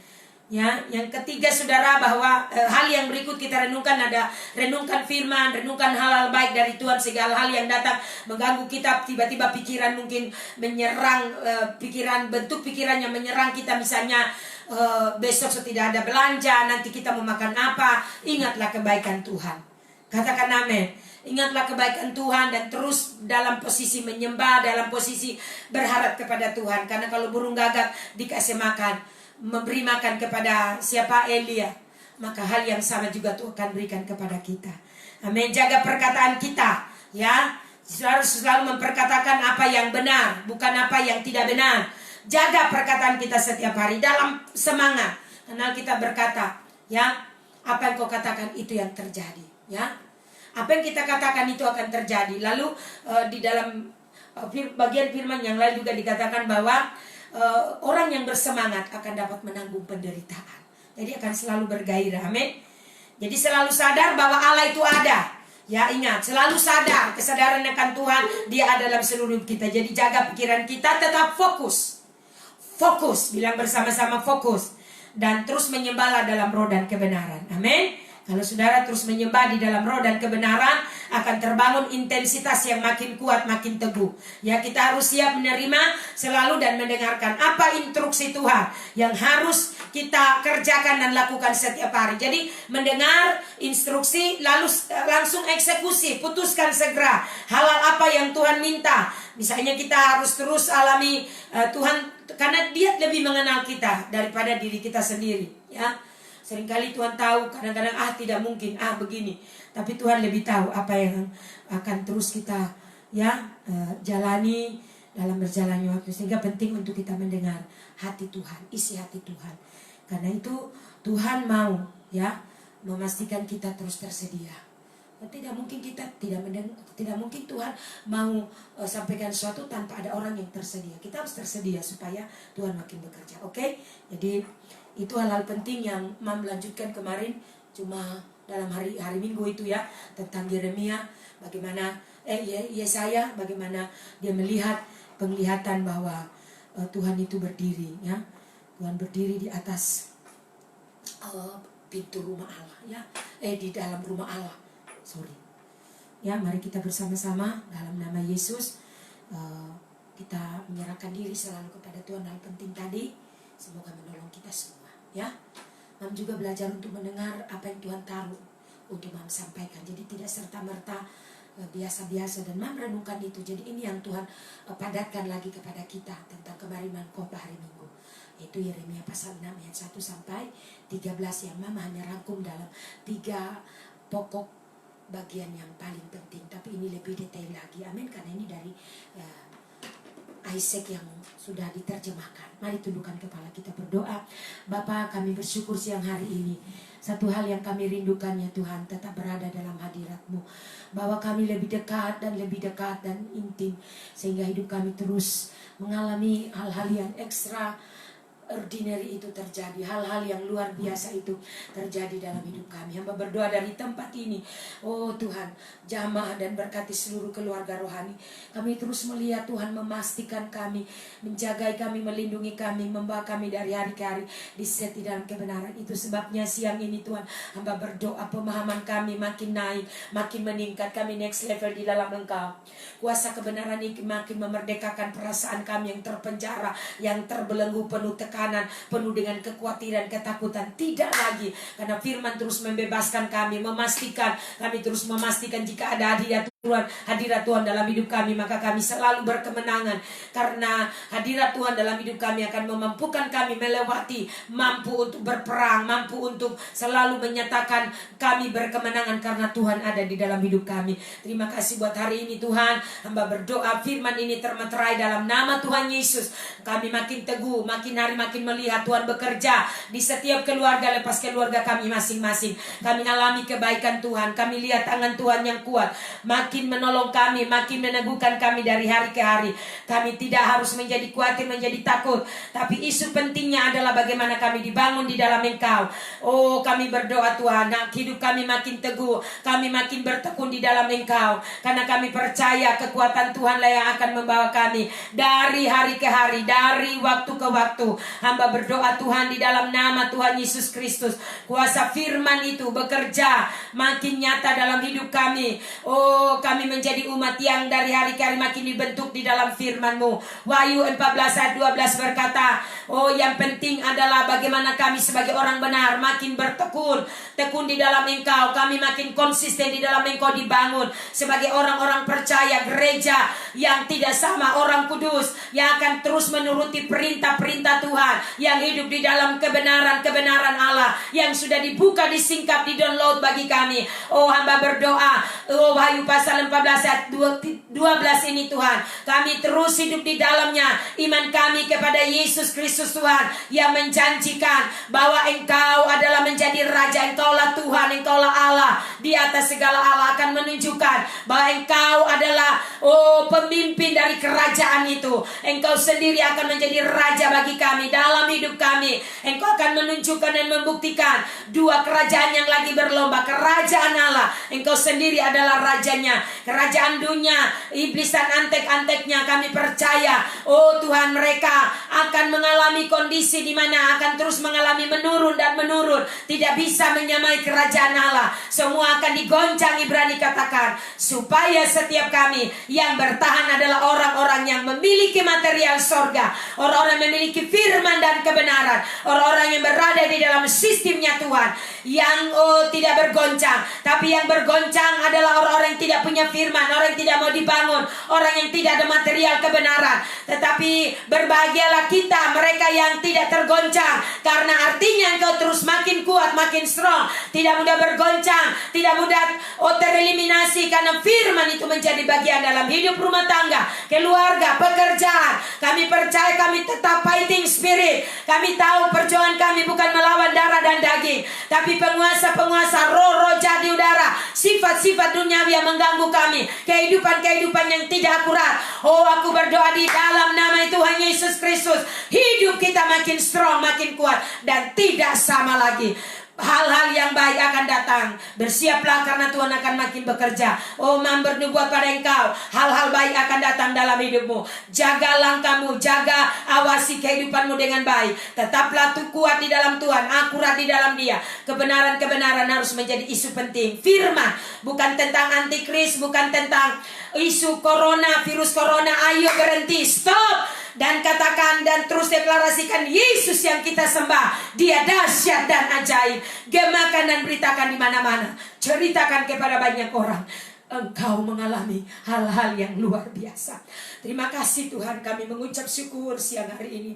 Ya, yang ketiga saudara, bahwa hal yang berikut kita renungkan ada renungkan firman, renungkan hal-hal baik dari Tuhan, segala hal yang datang mengganggu kita, tiba-tiba pikiran mungkin menyerang, bentuk pikiran yang menyerang kita, misalnya besok tidak ada belanja, nanti kita mau makan apa. Ingatlah kebaikan Tuhan. Katakan amin. Ingatlah kebaikan Tuhan dan terus dalam posisi menyembah, dalam posisi berharap kepada Tuhan. Karena kalau burung gagak dikasih makan, memberi makan kepada siapa? Elia, maka hal yang sama juga Tuhan akan berikan kepada kita. Amin. Jaga perkataan kita, ya. Harus selalu memperkatakan apa yang benar, bukan apa yang tidak benar. Jaga perkataan kita setiap hari dalam semangat. Karena kita berkata, ya, apa yang kau katakan itu yang terjadi, ya. Apa yang kita katakan itu akan terjadi. Lalu di dalam bagian firman yang lain juga dikatakan bahwa orang yang bersemangat akan dapat menanggung penderitaan. Jadi akan selalu bergairah. Amin. Jadi selalu sadar bahwa Allah itu ada. Ya, ingat, selalu sadar, kesadaran akan Tuhan, Dia ada dalam seluruh hidup kita. Jadi jaga pikiran kita, tetap fokus. Fokus, bilang bersama-sama fokus. Dan terus menyembahlah dalam roh dan kebenaran. Amin. Kalau saudara terus menyembah di dalam roh dan kebenaran, akan terbangun intensitas yang makin kuat, makin teguh. Ya, kita harus siap menerima selalu dan mendengarkan apa instruksi Tuhan yang harus kita kerjakan dan lakukan setiap hari. Jadi mendengar instruksi lalu langsung eksekusi, putuskan segera hal-hal apa yang Tuhan minta. Misalnya kita harus terus alami Tuhan, karena Dia lebih mengenal kita daripada diri kita sendiri, ya. Seringkali Tuhan tahu, kadang-kadang tidak mungkin, begini. Tapi Tuhan lebih tahu apa yang akan terus kita jalani dalam berjalannya waktu. Sehingga penting untuk kita mendengar hati Tuhan, isi hati Tuhan. Karena itu Tuhan mau memastikan kita terus tersedia. Tidak mungkin kita tidak mungkin Tuhan mau sampaikan sesuatu tanpa ada orang yang tersedia. Kita harus tersedia supaya Tuhan makin bekerja. Oke? Jadi itu hal-hal penting yang Mam lanjutkan kemarin, cuma dalam hari Minggu itu, ya, tentang Yeremia, bagaimana Yesaya, bagaimana dia melihat penglihatan bahwa Tuhan itu berdiri, ya. Tuhan berdiri di atas pintu rumah Allah, ya. Di dalam rumah Allah. Ya, mari kita bersama-sama dalam nama Yesus kita menyerahkan diri selalu kepada Tuhan. Hal penting tadi semoga menolong kita semua, ya. Mam juga belajar untuk mendengar apa yang Tuhan taruh untuk Mam sampaikan. Jadi tidak serta-merta biasa-biasa, dan Mam renungkan itu. Jadi ini yang Tuhan padatkan lagi kepada kita tentang kemariman khotbah hari Minggu. Itu Yeremia pasal 6 ayat 1 sampai 13 yang Mam hanya rangkum dalam 3 pokok bagian yang paling penting. Tapi ini lebih detail lagi. Amin. Karena ini dari Isaac yang sudah diterjemahkan. Mari tundukkan kepala kita berdoa. Bapa, kami bersyukur siang hari ini. Satu hal yang kami rindukan, ya Tuhan, tetap berada dalam hadirat-Mu. Bahwa kami lebih dekat dan intim. Sehingga hidup kami terus mengalami hal-hal yang ekstra ordinary itu terjadi, hal-hal yang luar biasa itu terjadi dalam hidup kami. Hamba berdoa dari tempat ini, oh Tuhan, jamah dan berkati seluruh keluarga rohani. Kami terus melihat Tuhan memastikan kami, menjaga kami, melindungi kami, membawa kami dari hari ke hari diseti dalam kebenaran. Itu sebabnya siang ini Tuhan, hamba berdoa pemahaman kami makin naik, makin meningkat, kami next level di dalam Engkau. Kuasa kebenaran ini makin memerdekakan perasaan kami yang terpenjara, yang terbelenggu, penuh tekanan, penuh dengan kekhawatiran, ketakutan. Tidak lagi, karena firman terus membebaskan kami, memastikan, kami terus memastikan jika ada hadirat Tuhan dalam hidup kami, maka kami selalu berkemenangan. Karena hadirat Tuhan dalam hidup kami akan memampukan kami melewati, mampu untuk berperang, mampu untuk selalu menyatakan kami berkemenangan karena Tuhan ada di dalam hidup kami. Terima kasih buat hari ini Tuhan. Hamba berdoa firman ini termeterai dalam nama Tuhan Yesus. Kami makin teguh, makin hari makin melihat Tuhan bekerja di setiap keluarga lepas keluarga kami masing-masing. Kami alami kebaikan Tuhan, kami lihat tangan Tuhan yang kuat, makin menolong kami, makin meneguhkan kami dari hari ke hari. Kami tidak harus menjadi khawatir, menjadi takut, tapi isu pentingnya adalah bagaimana kami dibangun di dalam Engkau. Oh, kami berdoa Tuhan, hidup kami makin teguh, kami makin bertekun di dalam Engkau, karena kami percaya kekuatan Tuhanlah yang akan membawa kami dari hari ke hari, dari waktu ke waktu. Hamba berdoa Tuhan di dalam nama Tuhan Yesus Kristus, kuasa firman itu bekerja makin nyata dalam hidup kami. Oh, kami menjadi umat yang dari hari ke hari makin dibentuk di dalam firman-Mu. Wahyu 14 ayat 12 berkata, oh, yang penting adalah bagaimana kami sebagai orang benar makin tekun di dalam Engkau. Kami makin konsisten di dalam Engkau, dibangun sebagai orang-orang percaya, gereja yang tidak sama, orang kudus yang akan terus menuruti perintah-perintah Tuhan, yang hidup di dalam kebenaran Allah yang sudah dibuka, disingkap, di-download bagi kami. Oh, hamba berdoa, oh, Wahyu pasal 14 ayat 12 ini Tuhan, kami terus hidup di dalamnya. Iman kami kepada Yesus Kristus Tuhan yang menjanjikan bahwa Engkau adalah menjadi Raja, Engkaulah Tuhan, Engkaulah Allah di atas segala Allah, akan menunjukkan bahwa Engkau adalah pemimpin dari kerajaan itu. Engkau sendiri akan menjadi Raja bagi kami dalam hidup kami. Engkau akan menunjukkan dan membuktikan dua kerajaan yang lagi berlomba. Kerajaan Allah, Engkau sendiri adalah rajanya. Kerajaan dunia, iblis dan antek-anteknya, kami percaya, oh Tuhan, mereka akan mengalami kondisi di mana akan terus mengalami menurun dan menurun, tidak bisa menyamai kerajaan Allah. Semua akan digoncang, Ibrani katakan, supaya setiap kami yang bertahan adalah orang-orang yang memiliki material sorga, orang-orang yang memiliki firman dan kebenaran, orang-orang yang berada di dalam sistemnya Tuhan, yang tidak bergoncang. Tapi yang bergoncang adalah orang-orang yang tidak punya firman, orang yang tidak mau dibangun, orang yang tidak ada material kebenaran. Tetapi berbahagialah kita, mereka yang tidak tergoncang, karena artinya Engkau terus makin kuat, makin strong, tidak mudah bergoncang, tidak mudah tereliminasi, karena firman itu menjadi bagian dalam hidup rumah tangga, keluarga, pekerjaan. Kami percaya, kami tetap fighting spirit. Kami tahu perjuangan kami bukan melawan darah dan daging, tapi penguasa-penguasa roh-roh jahat di udara, sifat-sifat duniawi yang mengganggu kami, kehidupan-kehidupan yang tidak akurat. Oh, aku berdoa di dalam nama Tuhan Yesus Kristus, hidup kita makin strong, makin kuat, dan tidak sama lagi. Hal-hal yang baik akan datang. Bersiaplah karena Tuhan akan makin bekerja. Oh, bernubuat pada engkau, hal-hal baik akan datang dalam hidupmu. Jaga langkahmu, jaga awasi kehidupanmu dengan baik. Tetaplah kuat di dalam Tuhan, akurat di dalam Dia. Kebenaran-kebenaran harus menjadi isu penting. Firman bukan tentang antikris, bukan tentang isu corona, virus corona. Ayo berhenti, stop, dan katakan dan terus deklarasikan Yesus yang kita sembah, Dia dahsyat dan ajaib. Gemakan dan beritakan di mana-mana. Ceritakan kepada banyak orang, Engkau mengalami hal-hal yang luar biasa. Terima kasih Tuhan, kami mengucap syukur siang hari ini.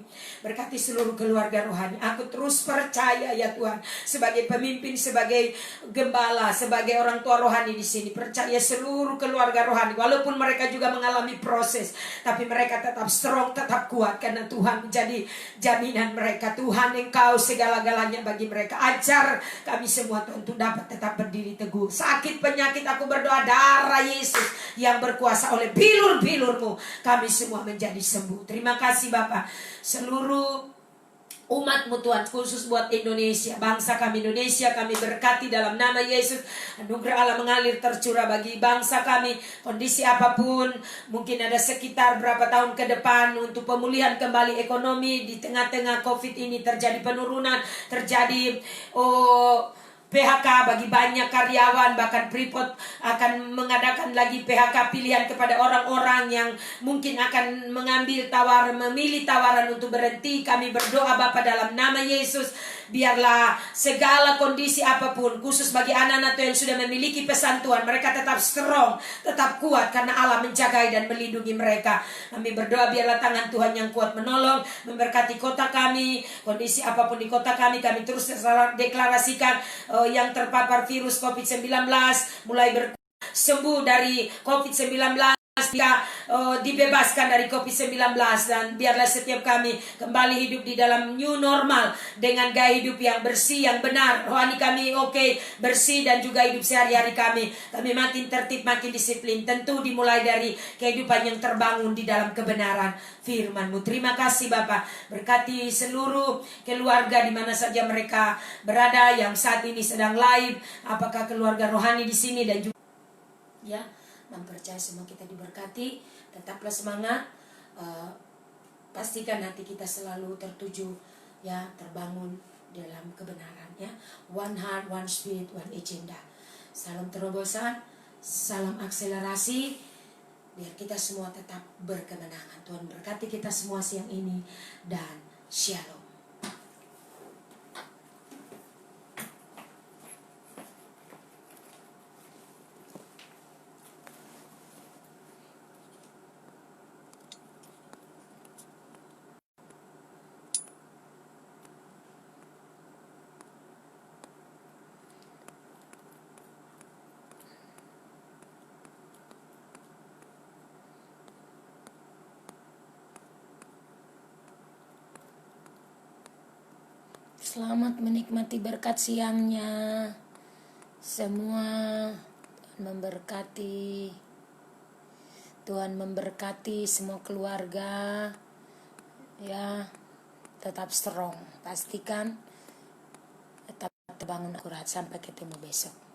Berkati seluruh keluarga rohani. Aku terus percaya ya Tuhan, sebagai pemimpin, sebagai gembala, sebagai orang tua rohani di sini, percaya seluruh keluarga rohani, walaupun mereka juga mengalami proses, tapi mereka tetap strong, tetap kuat, karena Tuhan menjadi jaminan mereka. Tuhan, Engkau segala-galanya bagi mereka. Ajar kami semua Tuhan untuk dapat tetap berdiri teguh. Sakit penyakit, aku berdoa darah Yesus yang berkuasa, oleh bilur-bilur-Mu kami semua menjadi sembuh. Terima kasih Bapa. Seluruh umat-Mu Tuhan, khusus buat Indonesia, bangsa kami Indonesia, kami berkati dalam nama Yesus. Anugerah Allah mengalir tercurah bagi bangsa kami, kondisi apapun, mungkin ada sekitar berapa tahun ke depan untuk pemulihan kembali ekonomi di tengah-tengah COVID ini terjadi penurunan, terjadi PHK bagi banyak karyawan, bahkan Freeport akan mengadakan lagi PHK pilihan kepada orang-orang yang mungkin akan memilih tawaran untuk berhenti. Kami berdoa Bapa dalam nama Yesus, biarlah segala kondisi apapun, khusus bagi anak-anak Tuhan yang sudah memiliki pesan Tuhan, mereka tetap strong, tetap kuat karena Allah menjagai dan melindungi mereka. Kami berdoa biarlah tangan Tuhan yang kuat menolong, memberkati kota kami, kondisi apapun di kota kami terus deklarasikan yang terpapar virus COVID-19 mulai sembuh dari COVID-19, dibebaskan dari COVID-19, dan biarlah setiap kami kembali hidup di dalam new normal dengan gaya hidup yang bersih, yang benar. Rohani kami bersih, dan juga hidup sehari-hari kami makin tertib, makin disiplin, tentu dimulai dari kehidupan yang terbangun di dalam kebenaran firman-Mu. Terima kasih Bapa, berkati seluruh keluarga di mana saja mereka berada yang saat ini sedang live, apakah keluarga rohani di sini dan juga mempercayai semua kita diberkati. Tetaplah semangat, pastikan hati kita selalu tertuju terbangun dalam kebenaran one heart, one spirit, one agenda. Salam terobosan, salam akselerasi, biar kita semua tetap berkemenangan. Tuhan berkati kita semua siang ini, dan shalom. Selamat menikmati berkat siangnya semua. Tuhan memberkati. Tuhan memberkati semua keluarga. Tetap strong. Pastikan tetap terbangun akurat. Sampai ketemu besok.